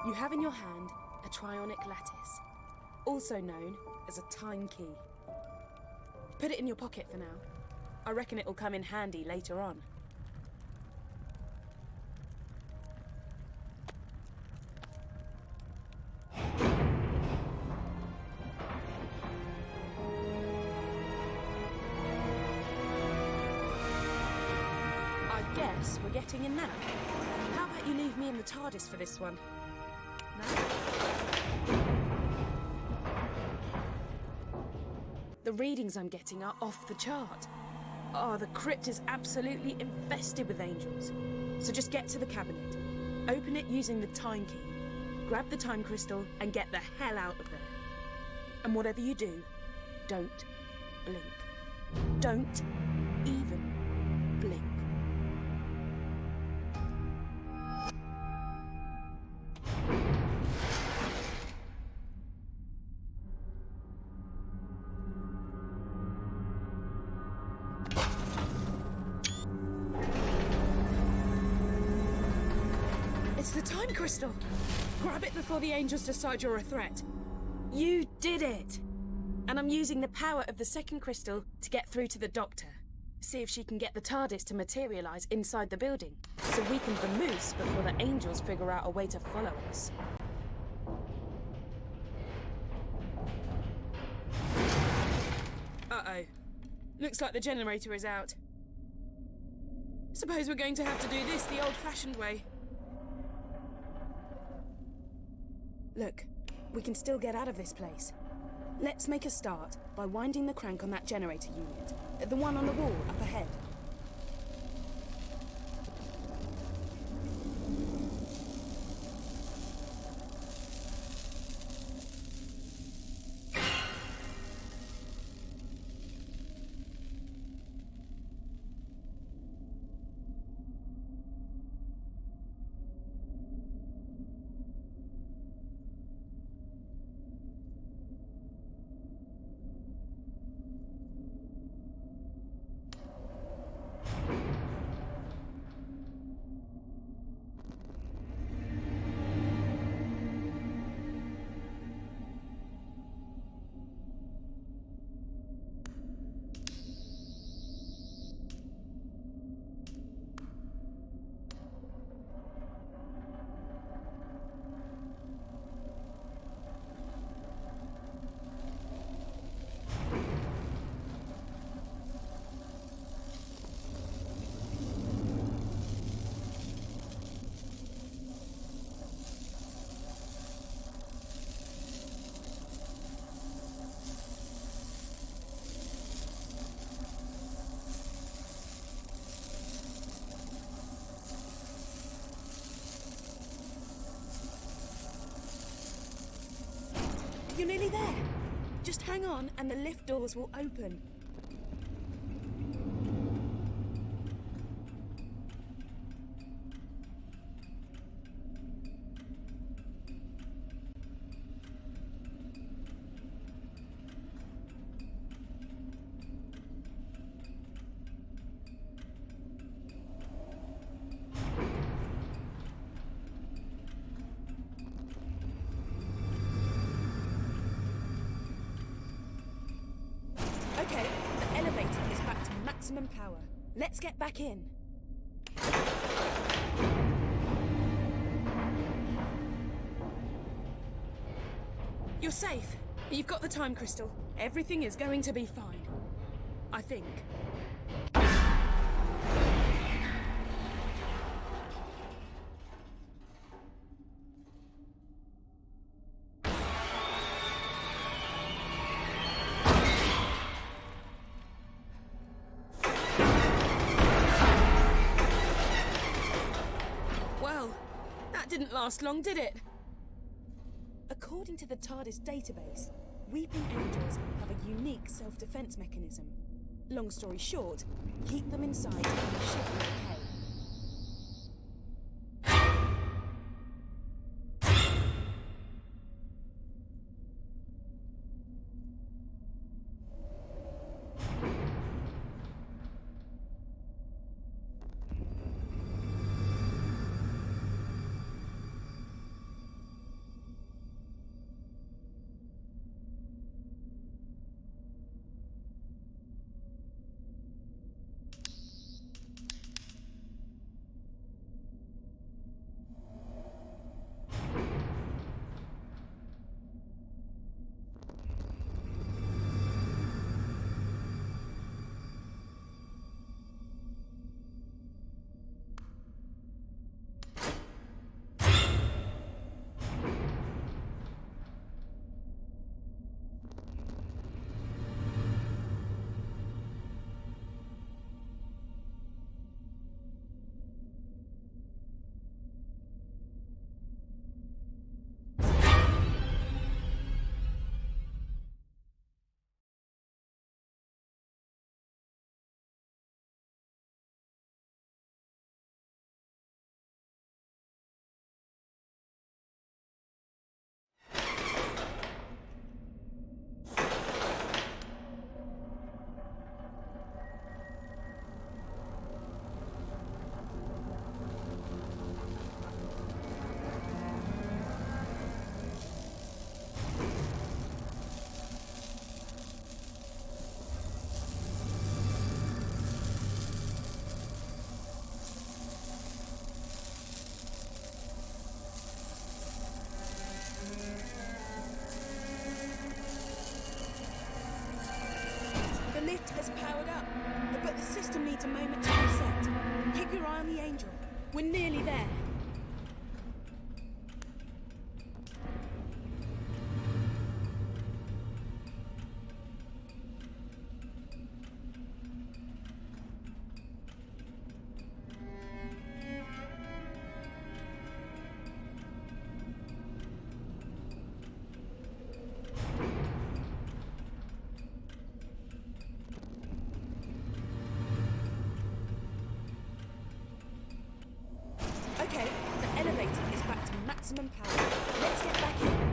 You have in your hand a trionic lattice, also known as a time key. Put it in your pocket for now. I reckon it'll come in handy later on. I guess we're getting in now. How about you leave me in the TARDIS for this one? No? The readings I'm getting are off the chart. Oh, the crypt is absolutely infested with angels. So just get to the cabinet, open it using the time key, grab the time crystal and get the hell out of there. And whatever you do, don't blink. Don't even blink. It's the time crystal! Grab it before the angels decide you're a threat. You did it! And I'm using the power of the second crystal to get through to the Doctor. See if she can get the TARDIS to materialise inside the building, so we can vamoose before the angels figure out a way to follow us. Uh-oh. Looks like the generator is out. Suppose we're going to have to do this the old-fashioned way. Look, we can still get out of this place. Let's make a start by winding the crank on that generator unit. The one on the wall up ahead. You're nearly there. Just hang on and the lift doors will open. Okay, the elevator is back to maximum power. Let's get back in. You're safe. You've got the time crystal. Everything is going to be fine. I think. Didn't last long, did it? According to the TARDIS database, weeping angels have a unique self-defense mechanism. Long story short, keep them inside and the ship will decay. We're nearly there. Okay, the elevator is back to maximum power. Let's get back in.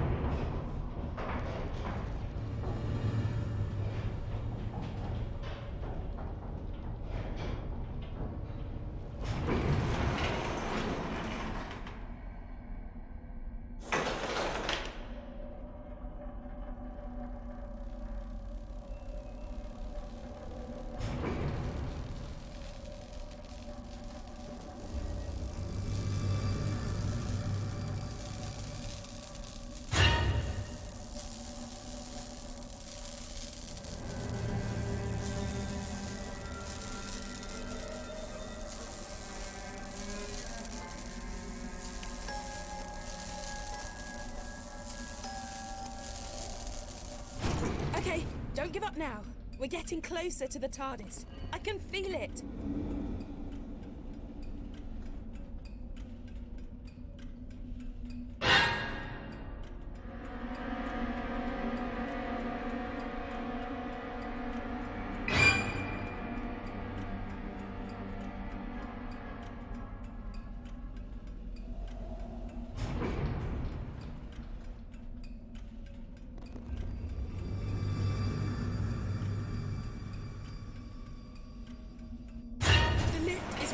Okay, don't give up now. We're getting closer to the TARDIS. I can feel it.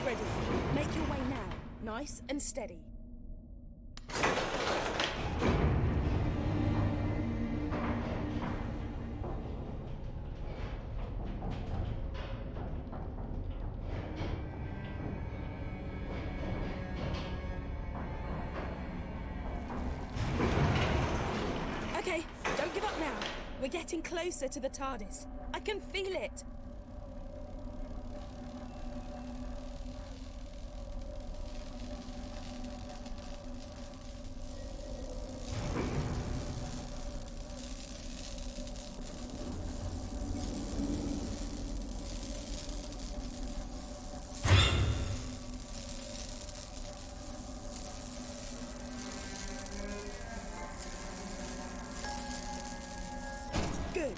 Ready. Make your way now. Nice and steady. Okay, don't give up now. We're getting closer to the TARDIS. I can feel it. Good.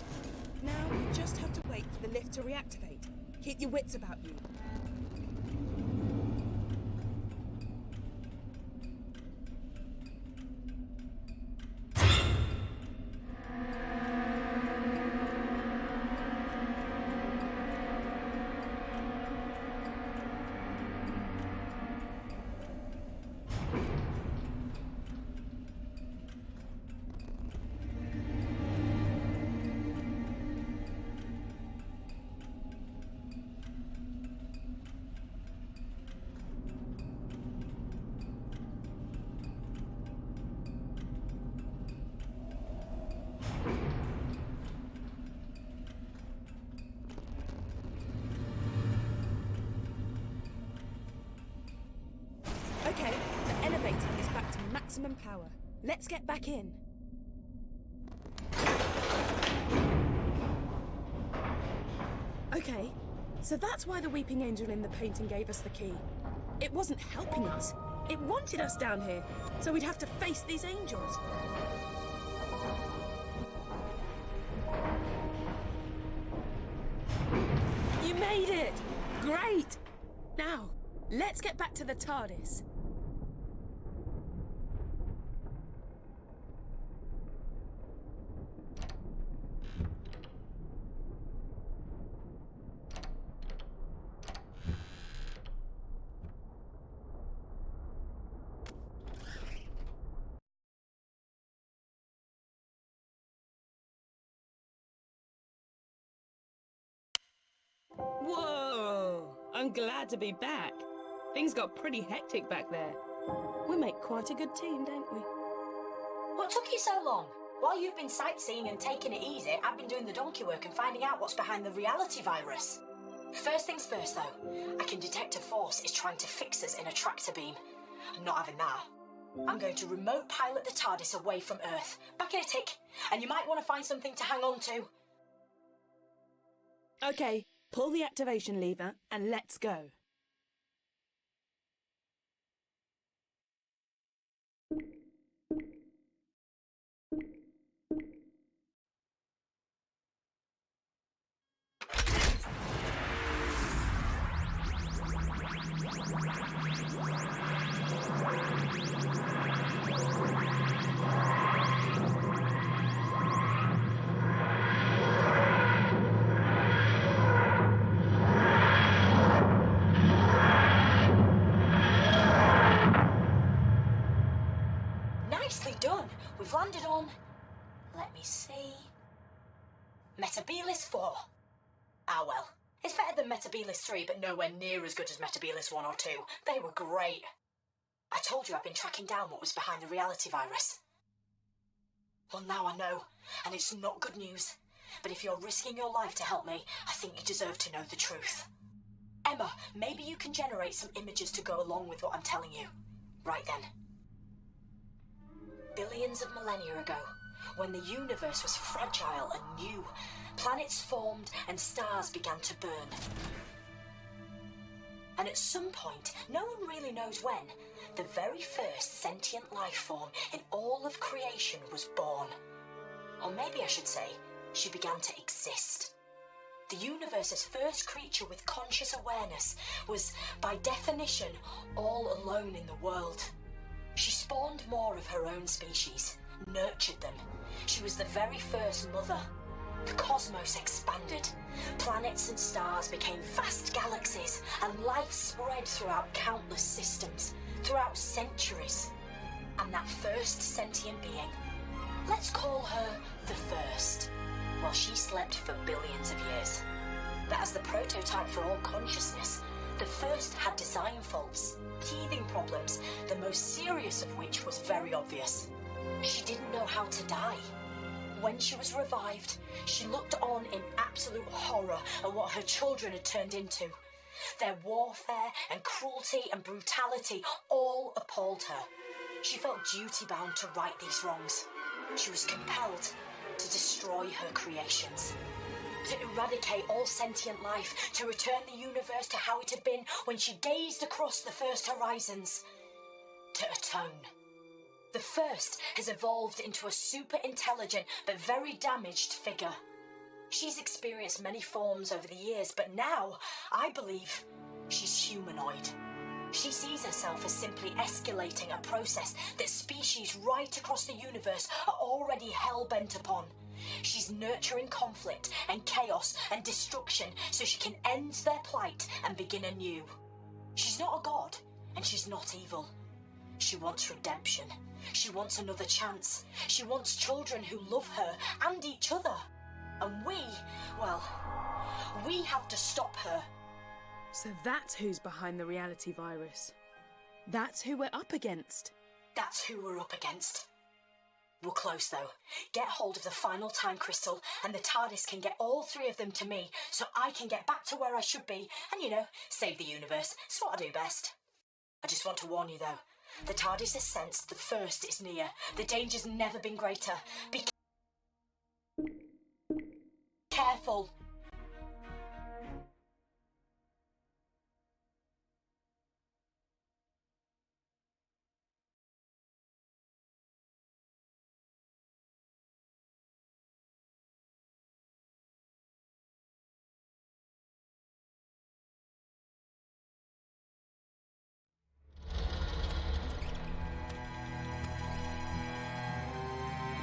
Now you just have to wait for the lift to reactivate. Keep your wits about you. Okay, the elevator is back to maximum power. Let's get back in. Okay, so that's why the weeping angel in the painting gave us the key. It wasn't helping us. It wanted us down here, so we'd have to face these angels. You made it! Great! Now, let's get back to the TARDIS. Whoa! I'm glad to be back. Things got pretty hectic back there. We make quite a good team, don't we? What took you so long? While you've been sightseeing and taking it easy, I've been doing the donkey work and finding out what's behind the reality virus. First things first, though, I can detect a force is trying to fix us in a tractor beam. I'm not having that. I'm going to remote pilot the TARDIS away from Earth. Back in a tick, and you might want to find something to hang on to. Okay, pull the activation lever and let's go. Nicely done. We've landed on... Let me see... Metabilis 4. Ah well. It's better than Metabilis 3, but nowhere near as good as Metabilis 1 or 2. They were great. I told you I've been tracking down what was behind the reality virus. Well, now I know, and it's not good news. But if you're risking your life to help me, I think you deserve to know the truth. Emma, maybe you can generate some images to go along with what I'm telling you. Right then. Billions of millennia ago, when the universe was fragile and new, planets formed and stars began to burn. And at some point, no one really knows when, the very first sentient life form in all of creation was born. Or maybe I should say, she began to exist. The universe's first creature with conscious awareness was, by definition, all alone in the world. She spawned more of her own species, nurtured them. She was the very first mother. The cosmos expanded. Planets and stars became vast galaxies, and life spread throughout countless systems, throughout centuries. And that first sentient being, let's call her the First, well, she slept for billions of years. But as the prototype for all consciousness, the First had design faults, teething problems, the most serious of which was very obvious. She didn't know how to die. When she was revived, she looked on in absolute horror at what her children had turned into. Their warfare and cruelty and brutality all appalled her. She felt duty-bound to right these wrongs. She was compelled to destroy her creations, to eradicate all sentient life, to return the universe to how it had been when she gazed across the first horizons, to atone. The First has evolved into a super intelligent but very damaged figure. She's experienced many forms over the years, but now, I believe, she's humanoid. She sees herself as simply escalating a process that species right across the universe are already hell-bent upon. She's nurturing conflict and chaos and destruction so she can end their plight and begin anew. She's not a god, and she's not evil. She wants redemption. She wants another chance. She wants children who love her and each other. And we have to stop her. So that's who's behind the reality virus. That's who we're up against. That's who we're up against. We're close, though. Get hold of the final time crystal, and the TARDIS can get all three of them to me, so I can get back to where I should be, and, save the universe. It's what I do best. I just want to warn you, though. The TARDIS has sensed the First is near. The danger's never been greater. Be careful.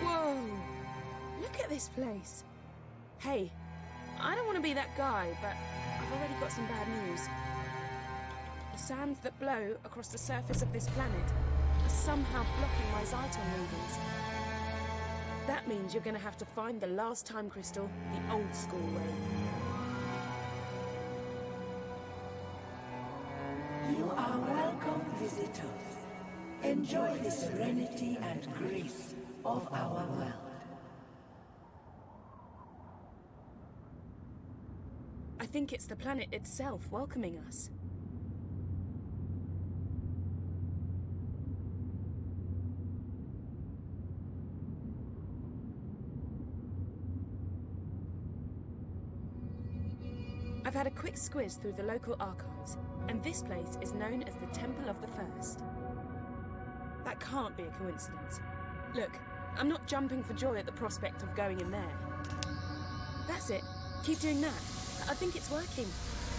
Whoa! Look at this place. Hey, I don't want to be that guy, but I've already got some bad news. The sands that blow across the surface of this planet are somehow blocking my Zyton readings. That means you're going to have to find the last time crystal the old school way. You are welcome, visitors. Enjoy the serenity and grace of our world. I think it's the planet itself welcoming us. I've had a quick squiz through the local archives, and this place is known as the Temple of the First. That can't be a coincidence. Look, I'm not jumping for joy at the prospect of going in there. That's it. Keep doing that. I think it's working.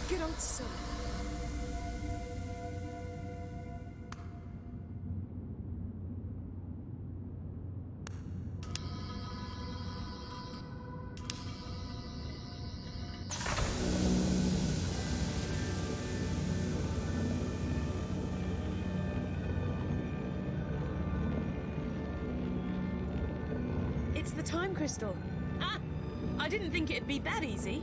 Good old soul. It's the time crystal. Ah! I didn't think it'd be that easy.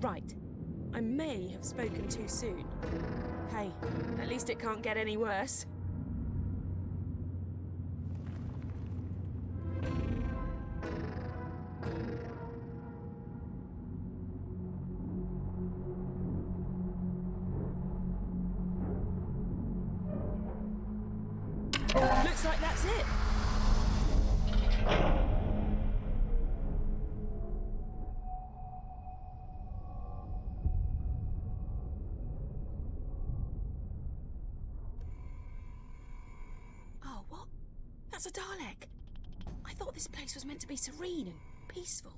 Right. I may have spoken too soon. Hey, at least it can't get any worse. Looks like that's it. Oh, what? That's a Dalek. I thought this place was meant to be serene and peaceful.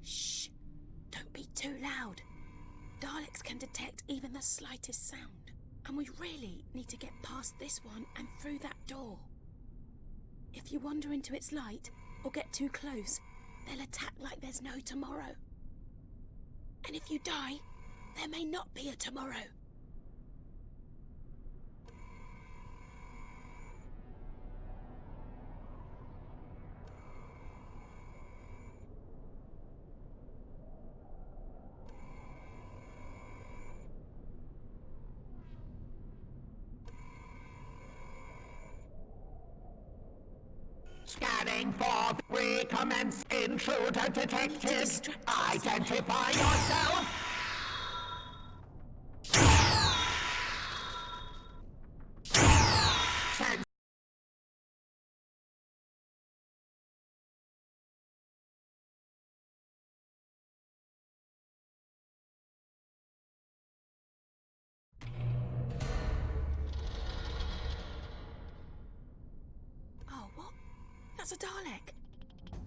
Shh! Don't be too loud. Daleks can detect even the slightest sound. And we really need to get past this one and through that door. If you wander into its light or get too close, they'll attack like there's no tomorrow. And if you die, there may not be a tomorrow. Scanning for recommence intruder detected. Identify yourself. Oh, what? That's a Dalek.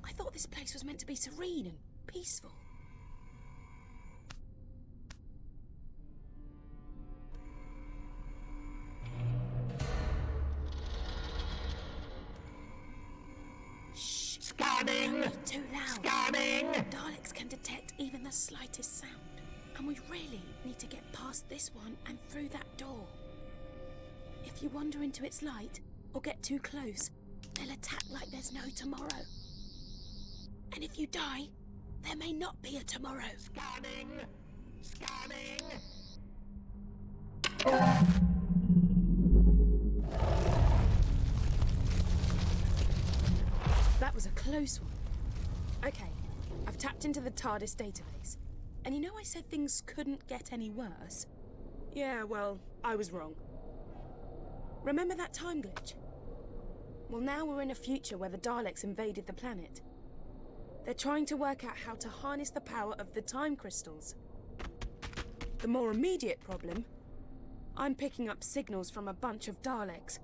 I thought this place was meant to be serene and peaceful. Shh! Scanning! Don't be too loud. Scanning! Daleks can detect even the slightest sound. And we really need to get past this one and through that door. If you wander into its light or get too close, they'll attack like there's no tomorrow. And if you die, there may not be a tomorrow. Scanning! Scanning! That was a close one. Okay, I've tapped into the TARDIS database. And you know I said things couldn't get any worse? Yeah, well, I was wrong. Remember that time glitch? Well, now we're in a future where the Daleks invaded the planet. They're trying to work out how to harness the power of the time crystals. The more immediate problem, I'm picking up signals from a bunch of Daleks,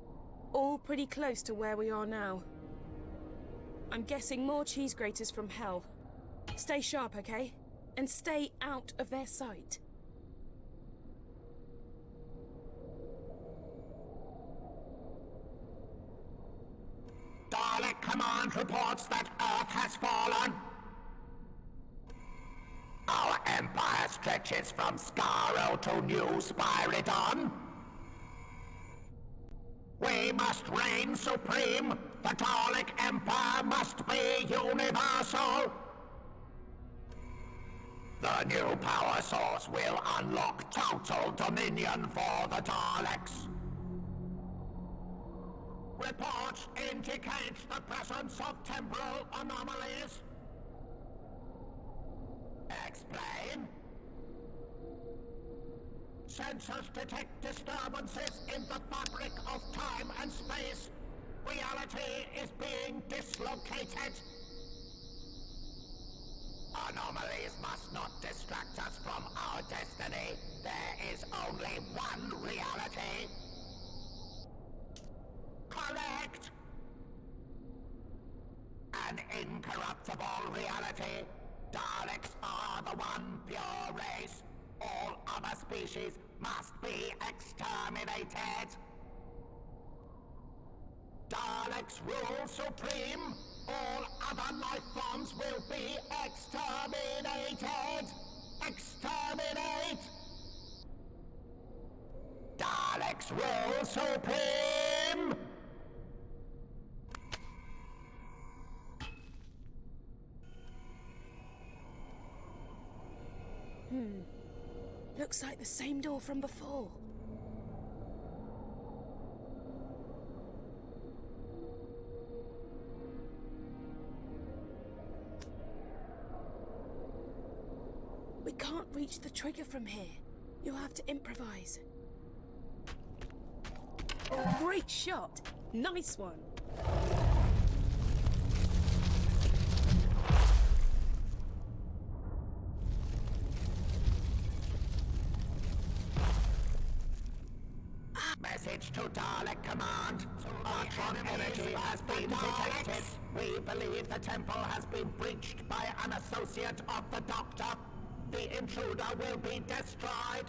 all pretty close to where we are now. I'm guessing more cheese graters from hell. Stay sharp, okay? And stay out of their sight. Dalek Command reports that Earth has fallen. Our empire stretches from Skaro to New Spyridon. We must reign supreme. The Dalek Empire must be universal. The new power source will unlock total dominion for the Daleks. Reports indicate the presence of temporal anomalies. Explain. Sensors detect disturbances in the fabric of time and space. Reality is being dislocated. Anomalies must not distract us from our destiny. There is only one reality. Correct! An incorruptible reality. Daleks are the one pure race. All other species must be exterminated. Daleks rule supreme. All other life forms will be exterminated. Exterminate! Daleks rule supreme! Looks like the same door from before. We can't reach the trigger from here. You'll have to improvise. Great shot! Nice one! Message to Dalek Command. Artron energy has been detected. We believe the temple has been breached by an associate of the Doctor. The intruder will be destroyed.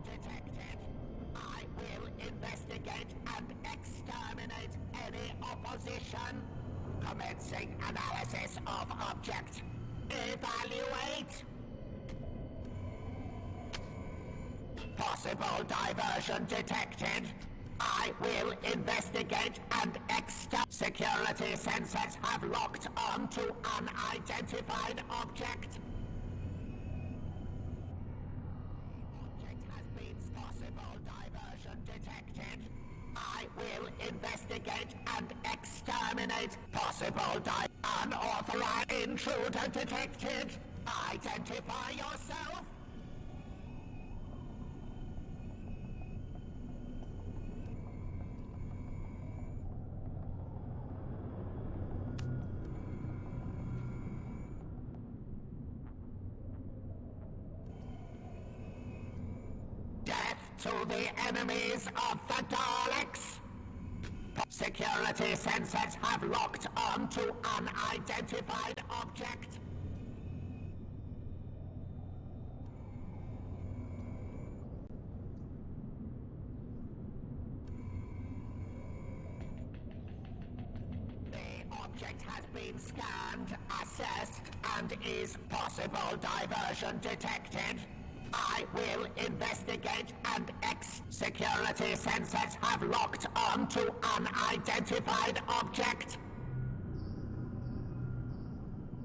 Detected. I will investigate and exterminate any opposition. Commencing analysis of object. Evaluate. Possible diversion detected. I will investigate and Security sensors have locked onto unidentified object. Possible diversion detected. I will investigate and exterminate possible unauthorized intruder detected. Identify yourself. To the enemies of the Daleks! Security sensors have locked onto unidentified object. The object has been scanned, assessed, and is possible diversion detected. I will investigate and Security sensors have locked onto unidentified object.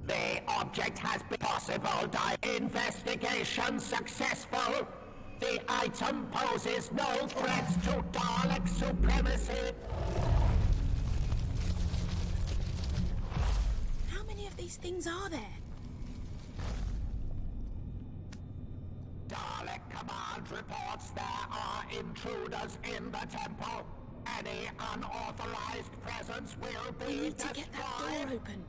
The object has been possible investigation successful. The item poses no threat to Dalek supremacy. How many of these things are there? Dalek Command reports there are intruders in the temple. Any unauthorized presence will be We need to destroyed. get that door open.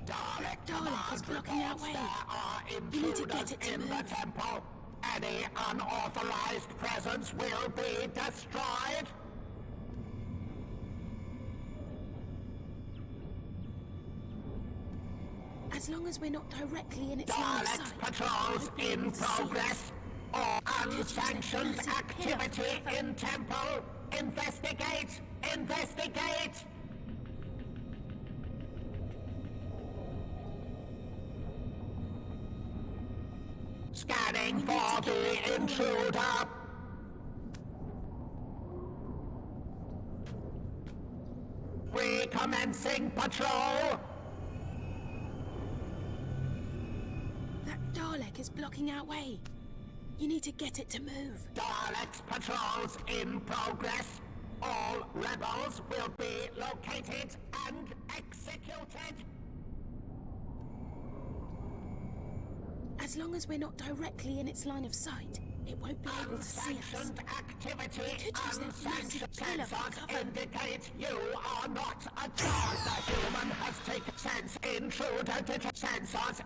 Dalek Dalek is blocking our way. You need to get it to move. The temple. Any unauthorized presence will be destroyed. As long as we're not directly in its line of Dalek sight. patrols in progress. Or unsanctioned activity in temple. Investigate! Investigate! Scanning for the intruder. Recommencing patrol. That Dalek is blocking our way. You need to get it to move. Dalek's patrols in progress. All rebels will be located and executed. As long as we're not directly in its line of sight, it won't be able to see us. Unsanctioned activity. Could use that massive pillar for Sensors cover. indicate you are not a dog. The human has taken sense. Intruder detected. Sensors.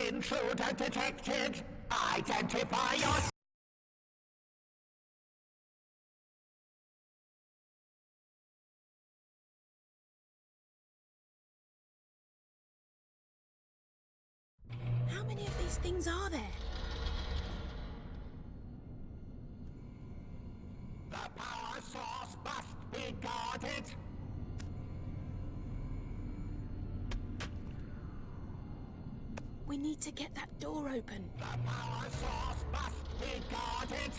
Intruder detected. Identify yourself. How many of these things are there? The power source must be guarded. We need to get that door open. The power source must be guarded.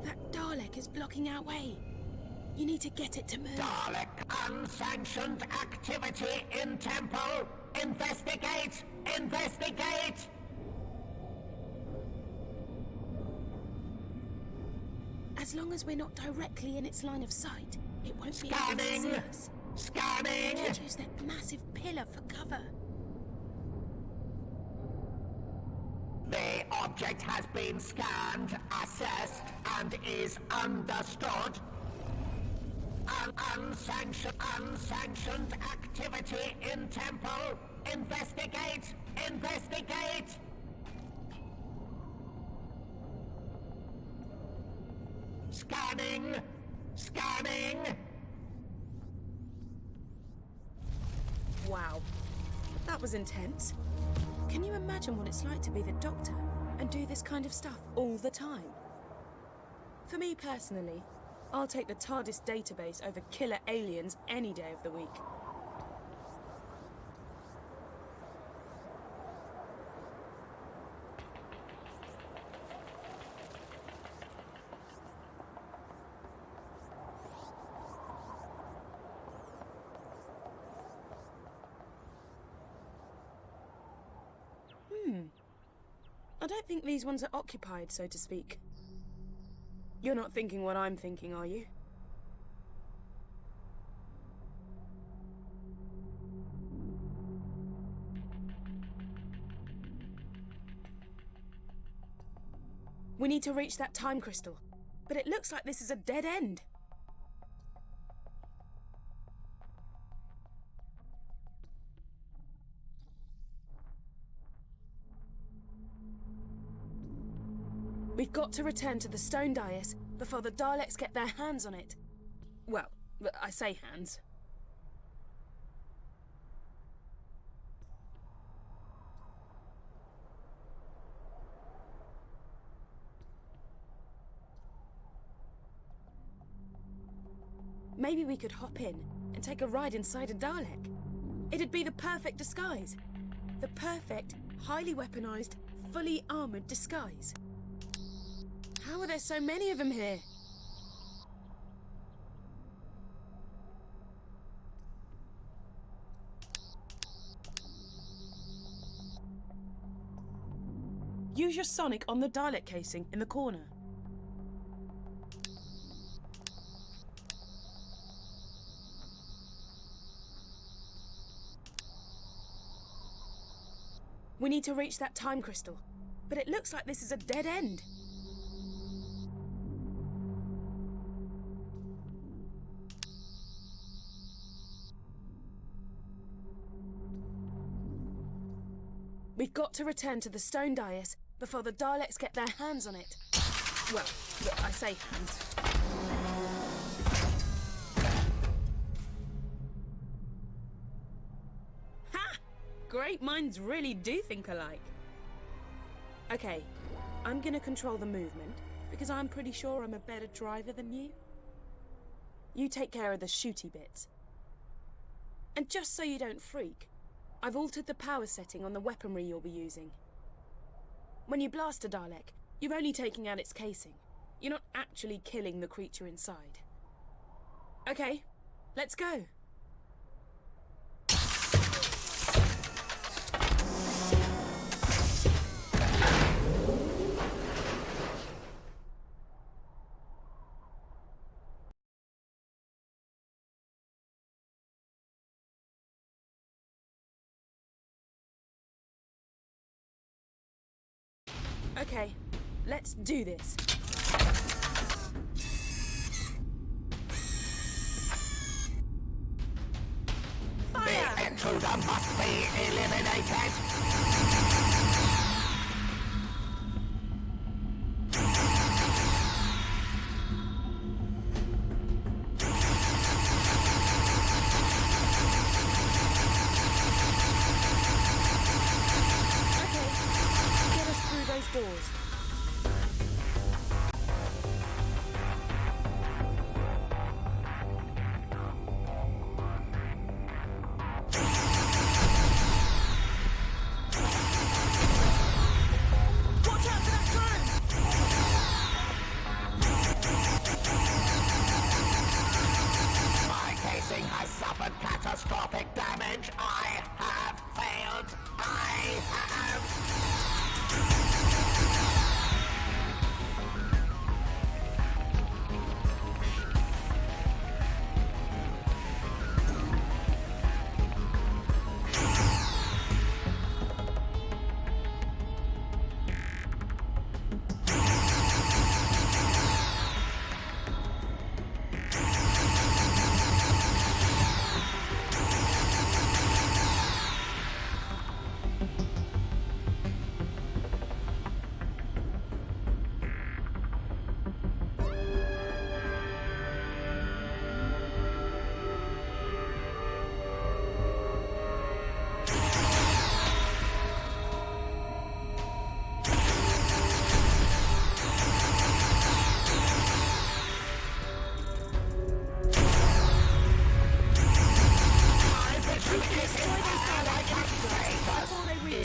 That Dalek is blocking our way. You need to get it to move. Dalek unsanctioned activity in temple. Investigate! Investigate! As long as we're not directly in its line of sight, it won't be able to see Scanning! us. Scanning! Could use that massive pillar for cover. The object has been scanned, assessed, and is understood. Unsanctioned activity in temple. Investigate! Investigate! Scanning! Scanning! Wow. That was intense. Can you imagine what it's like to be the Doctor and do this kind of stuff all the time? For me personally, I'll take the TARDIS database over killer aliens any day of the week. I don't think these ones are occupied, so to speak. You're not thinking what I'm thinking, are you? We need to reach that time crystal, but it looks like this is a dead end. We've got to return to the stone dais before the Daleks get their hands on it. Well, I say hands. Maybe we could hop in and take a ride inside a Dalek. It'd be the perfect disguise. The perfect, highly weaponized, fully armored disguise. How are there so many of them here? Use your sonic on the Dalek casing in the corner. We need to reach that time crystal, but it looks like this is a dead end. We've got to return to the stone dais before the Daleks get their hands on it. Well, look, I say hands. Ha! Great minds really do think alike. Okay, I'm gonna control the movement because I'm pretty sure I'm a better driver than you. You take care of the shooty bits. And just so you don't freak, I've altered the power setting on the weaponry you'll be using. When you blast a Dalek, you're only taking out its casing. You're not actually killing the creature inside. Okay, let's go. Okay, let's do this. Fire! The intruder must be eliminated! Doors. Watch out for that drone! My casing has suffered catastrophic damage. I have failed. I have...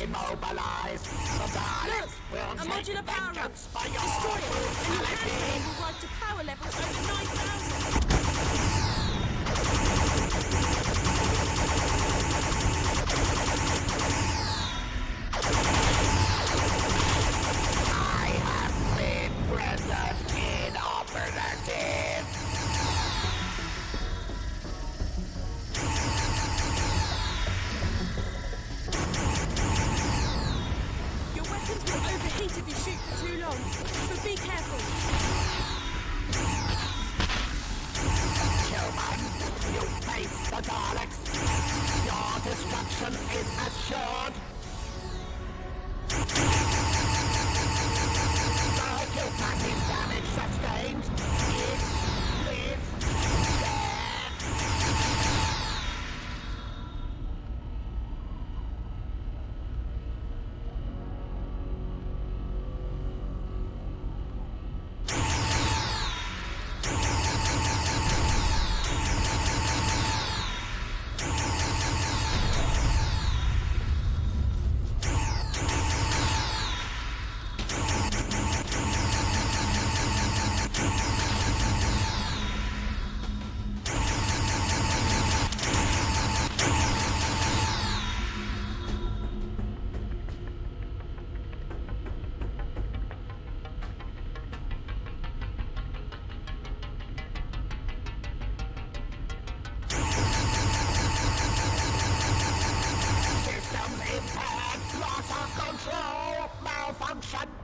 Immobilize the Daleks. Look, a modular power room. Destroy it, and your hand will rise to power levels over 9,000. I have been rendered inoperative. Overheat if you shoot for too long, so be careful. Human, you face the Daleks. Your destruction is assured. The passive damage sustained is death.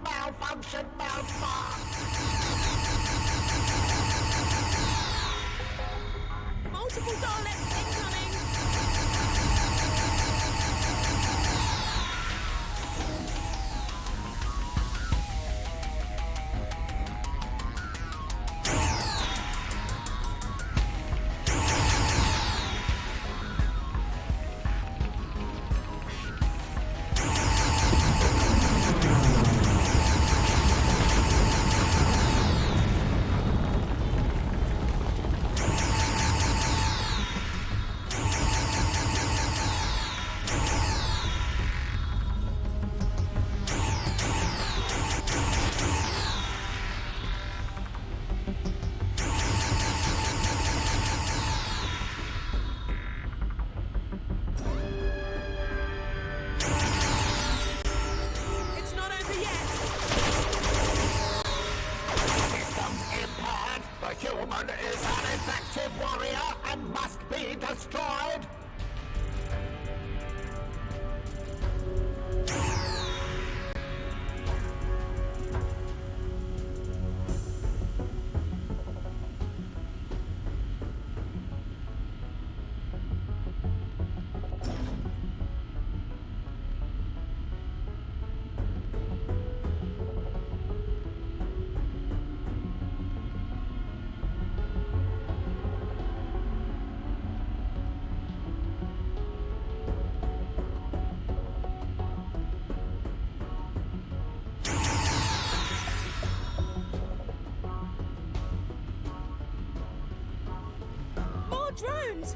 Malfunction, Multiple Daleks incoming! Stone is an effective warrior and must be destroyed. More drones!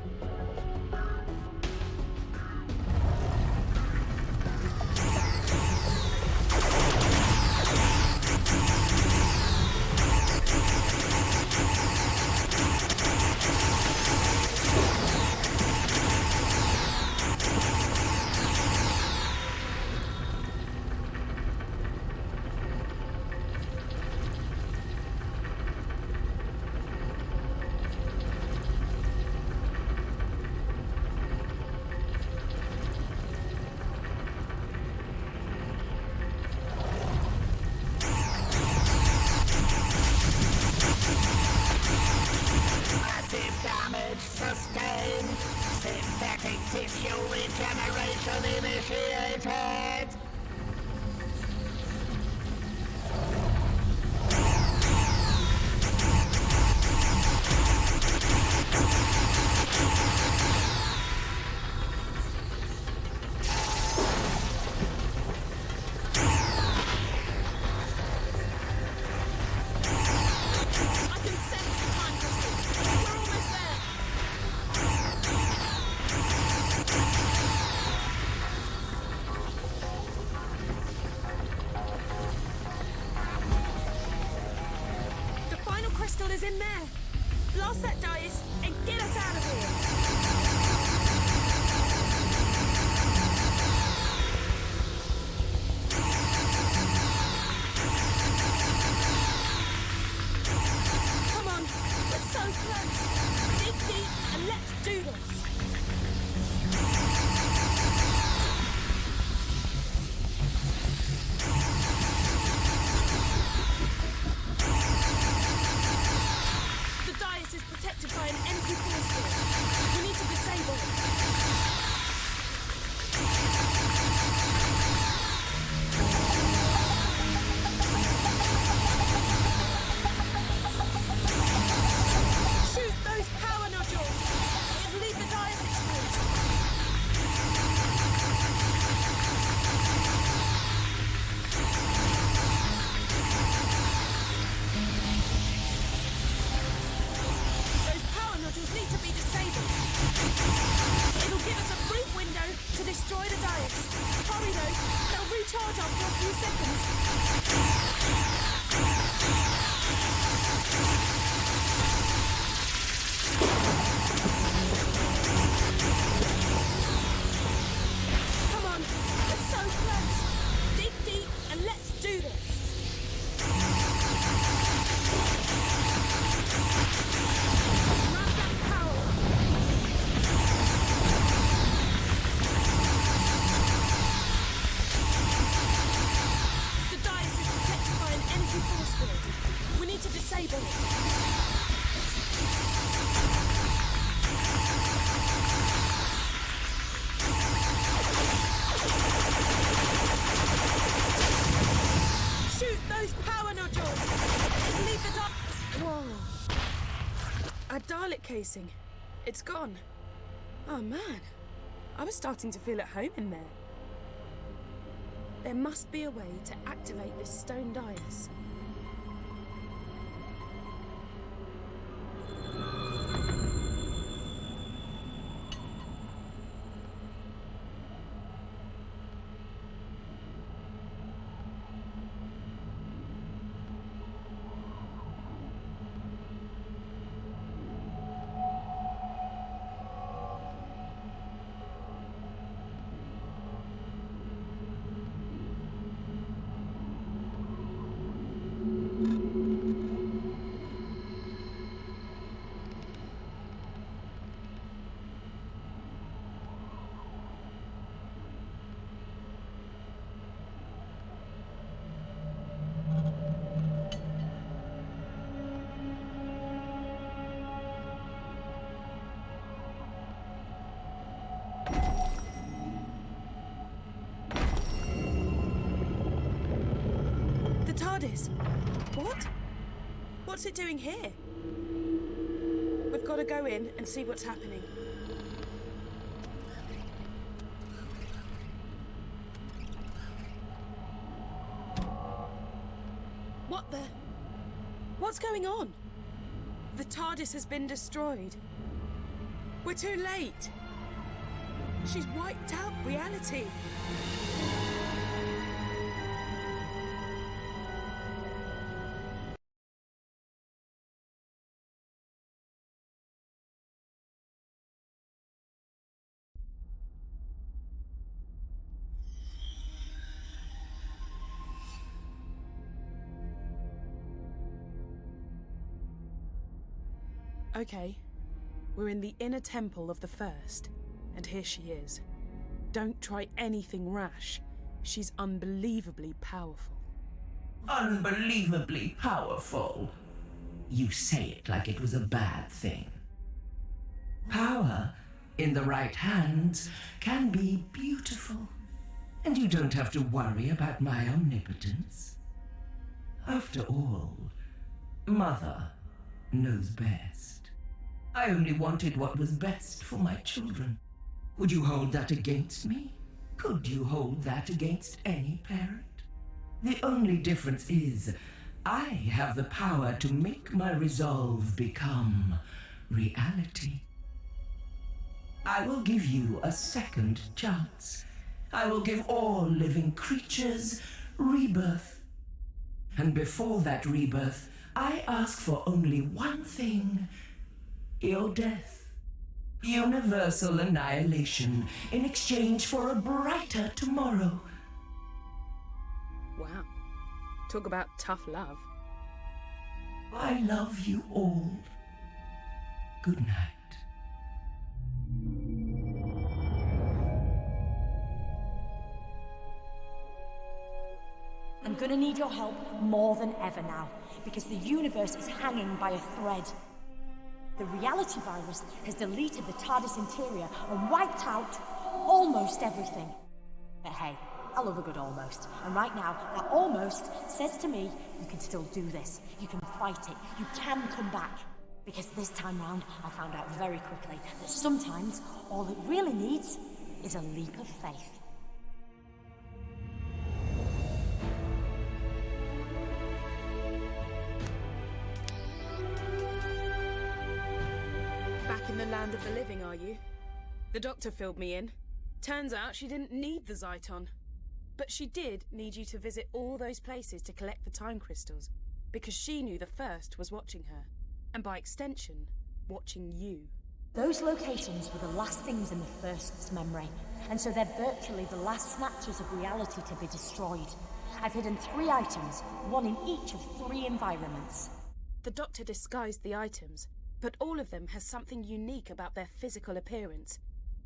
Sustained. Synthetic tissue regeneration initiated. I can sense the time crystal. We're almost there. The final crystal is in there. Blast that dice and get us out of here. Come on, we're so close. Dig deep and let's do this. The dais is protected by an empty force field. We need to disable it. Shoot those power nodules! It'll leave the dais exposed. Those power nodules need to be disabled. It'll give us a brief window to destroy the dais. Hurry though, they'll recharge after a few seconds. Come on, we're so close. Dig deep and let's do this. Ramp that power up. The dais is protected by an empty force field. We need to disable it. Shoot those power nodules! It'll leave the Whoa. A Dalek casing. It's gone. Oh man. I was starting to feel at home in there. There must be a way to activate this stone dais. TARDIS! What? What's it doing here? We've got to go in and see what's happening. What the... What's going on? The TARDIS has been destroyed. We're too late. She's wiped out reality. Okay, we're in the inner temple of the First, and here she is. Don't try anything rash. She's unbelievably powerful. Unbelievably powerful? You say it like it was a bad thing. Power, in the right hands, can be beautiful. And you don't have to worry about my omnipotence. After all, Mother knows best. I only wanted what was best for my children. Would you hold that against me? Could you hold that against any parent? The only difference is, I have the power to make my resolve become reality. I will give you a second chance. I will give all living creatures rebirth. And before that rebirth, I ask for only one thing: your death. Universal annihilation in exchange for a brighter tomorrow. Wow. Talk about tough love. I love you all. Good night. I'm gonna need your help more than ever now, because the universe is hanging by a thread. The reality virus has deleted the TARDIS interior and wiped out almost everything. But hey, I love a good almost. And right now, that almost says to me, you can still do this. You can fight it. You can come back. Because this time round, I found out very quickly that sometimes all it really needs is a leap of faith. Back in the land of the living, are you? The doctor filled me in. Turns out she didn't need the Zyton. But she did need you to visit all those places to collect the time crystals, because she knew the First was watching her, and by extension, watching you. Those locations were the last things in the First's memory, and so they're virtually the last snatches of reality to be destroyed. I've hidden 3 items, one in each of 3 environments. The doctor disguised the items, but all of them has something unique about their physical appearance.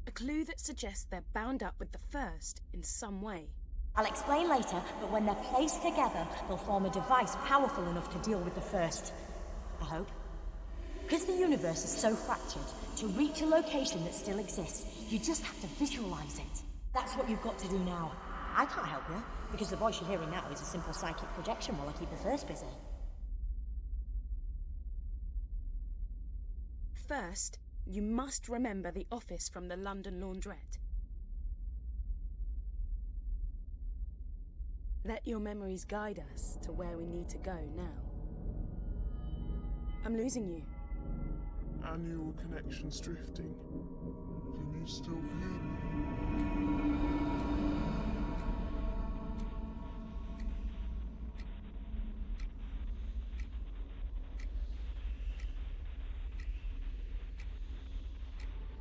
A clue that suggests they're bound up with the First in some way. I'll explain later, but when they're placed together, they'll form a device powerful enough to deal with the First. I hope. Because the universe is so fractured, to reach a location that still exists, you just have to visualize it. That's what you've got to do now. I can't help you, because the voice you're hearing now is a simple psychic projection while I keep the First busy. First, you must remember the office from the London laundrette. Let your memories guide us to where we need to go now. I'm losing you. Annual connections drifting. Can you still hear me?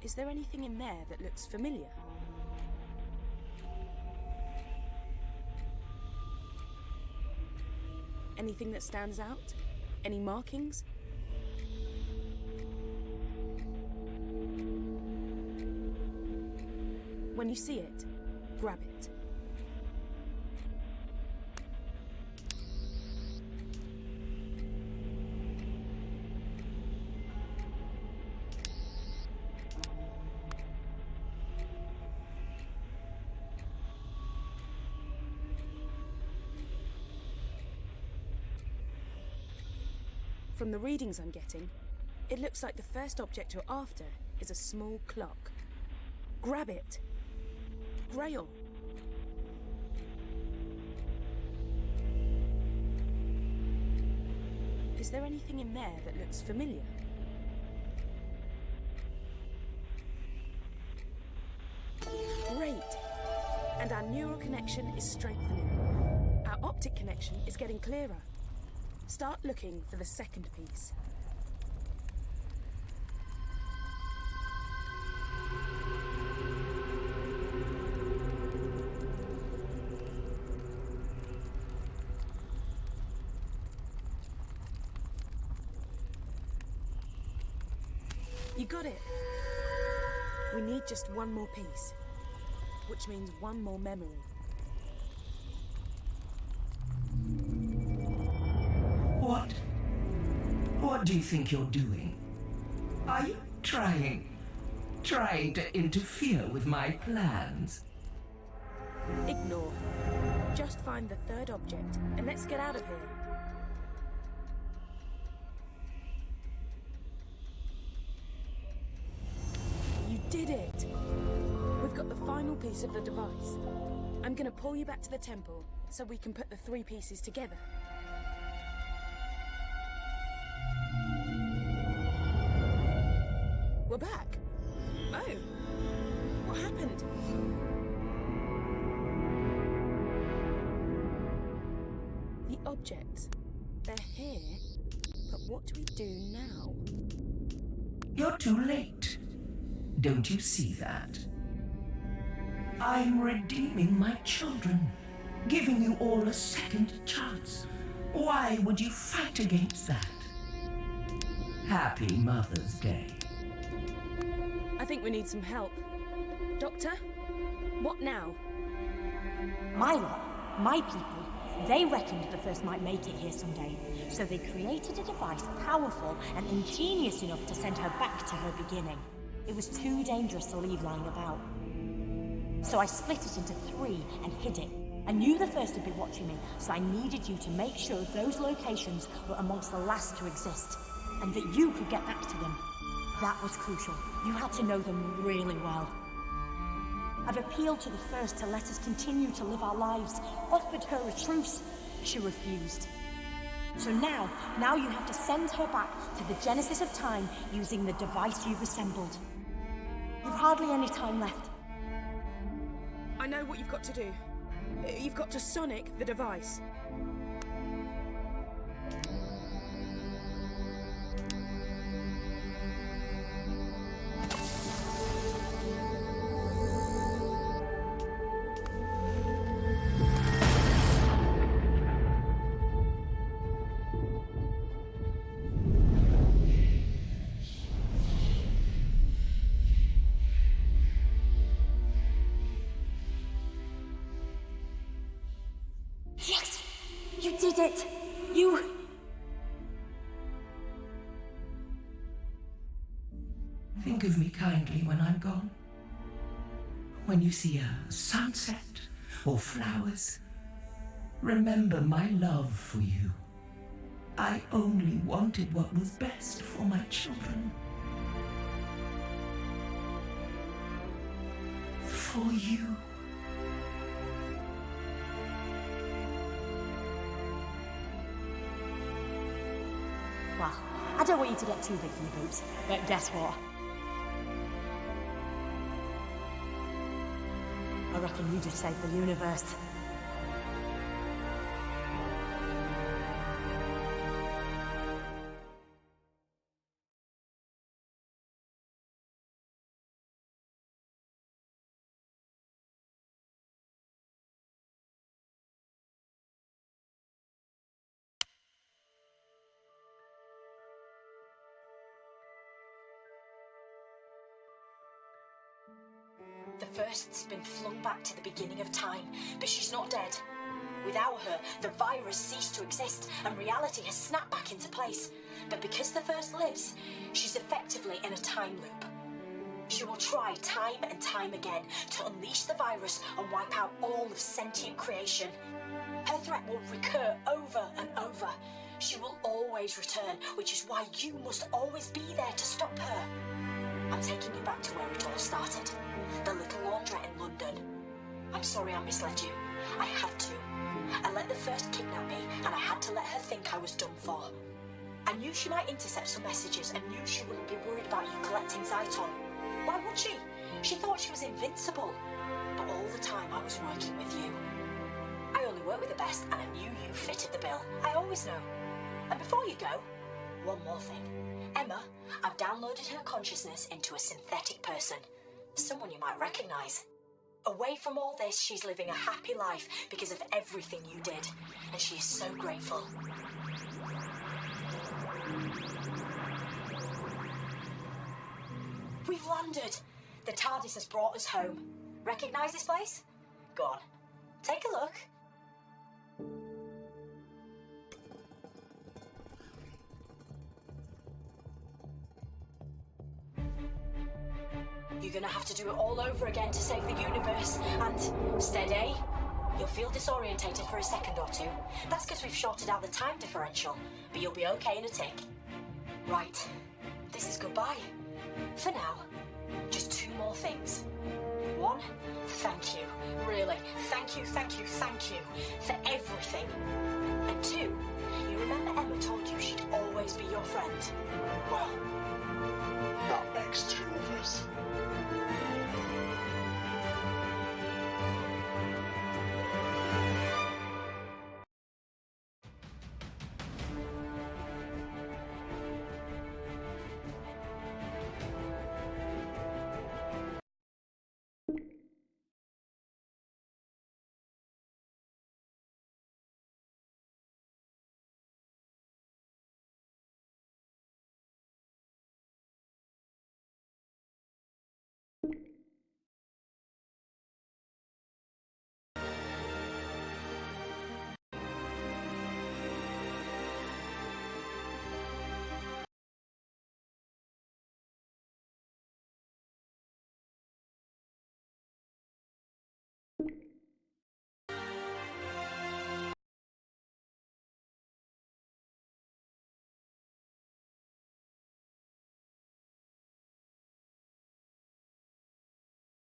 Is there anything in there that looks familiar? Anything that stands out? Any markings? When you see it, grab it. From the readings I'm getting, it looks like the first object you're after is a small clock. Grab it. Grail. Is there anything in there that looks familiar? Great. And our neural connection is strengthening. Our optic connection is getting clearer. Start looking for the second piece. You got it. We need just one more piece, which means one more memory. What do you think you're doing? Are you trying to interfere with my plans? Ignore her. Just find the third object, and let's get out of here. You did it! We've got the final piece of the device. I'm gonna pull you back to the temple, so we can put the 3 pieces together. We're back. Oh, what happened? The objects, they're here, but what do we do now? You're too late. Don't you see that? I'm redeeming my children, giving you all a second chance. Why would you fight against that? Happy Mother's Day. I think we need some help. Doctor, what now? My lot, my people, they reckoned the first might make it here someday. So they created a device powerful and ingenious enough to send her back to her beginning. It was too dangerous to leave lying about. So I split it into 3 and hid it. I knew the first would be watching me, so I needed you to make sure those locations were amongst the last to exist, and that you could get back to them. That was crucial. You had to know them really well. I've appealed to the first to let us continue to live our lives, offered her a truce. She refused. So now you have to send her back to the genesis of time using the device you've assembled. You've hardly any time left. I know what you've got to do. You've got to sonic the device. Yes! You did it! You... Think of me kindly when I'm gone. When you see a sunset or flowers, remember my love for you. I only wanted what was best for my children. For you. Well, I don't want you to get too big for your boots, but guess what? I reckon you just saved the universe. The first's been flung back to the beginning of time, but she's not dead. Without her, the virus ceased to exist and reality has snapped back into place. But because the first lives, she's effectively in a time loop. She will try time and time again to unleash the virus and wipe out all of sentient creation. Her threat will recur over and over. She will always always return, which is why you must always be there to stop her. I'm taking you back to where it all started. The little laundrette in London. I'm sorry I misled you. I had to. I let the first kidnap me, and I had to let her think I was done for. I knew she might intercept some messages and knew she wouldn't be worried about you collecting Zyton. Why would she? She thought she was invincible. But all the time I was working with you. I only work with the best, and I knew you fitted the bill. I always know. And before you go, one more thing. Emma, I've downloaded her consciousness into a synthetic person. Someone you might recognize. Away from all this, she's living a happy life because of everything you did. And she is so grateful. We've landed. The TARDIS has brought us home. Recognize this place? Go on. Take a look. You're gonna have to do it all over again to save the universe. And steady. You'll feel disorientated for a second or two. That's because we've shorted out the time differential. But you'll be okay in a tick. Right. This is goodbye. For now. Just two more things. One, thank you. Really, thank you for everything. And two,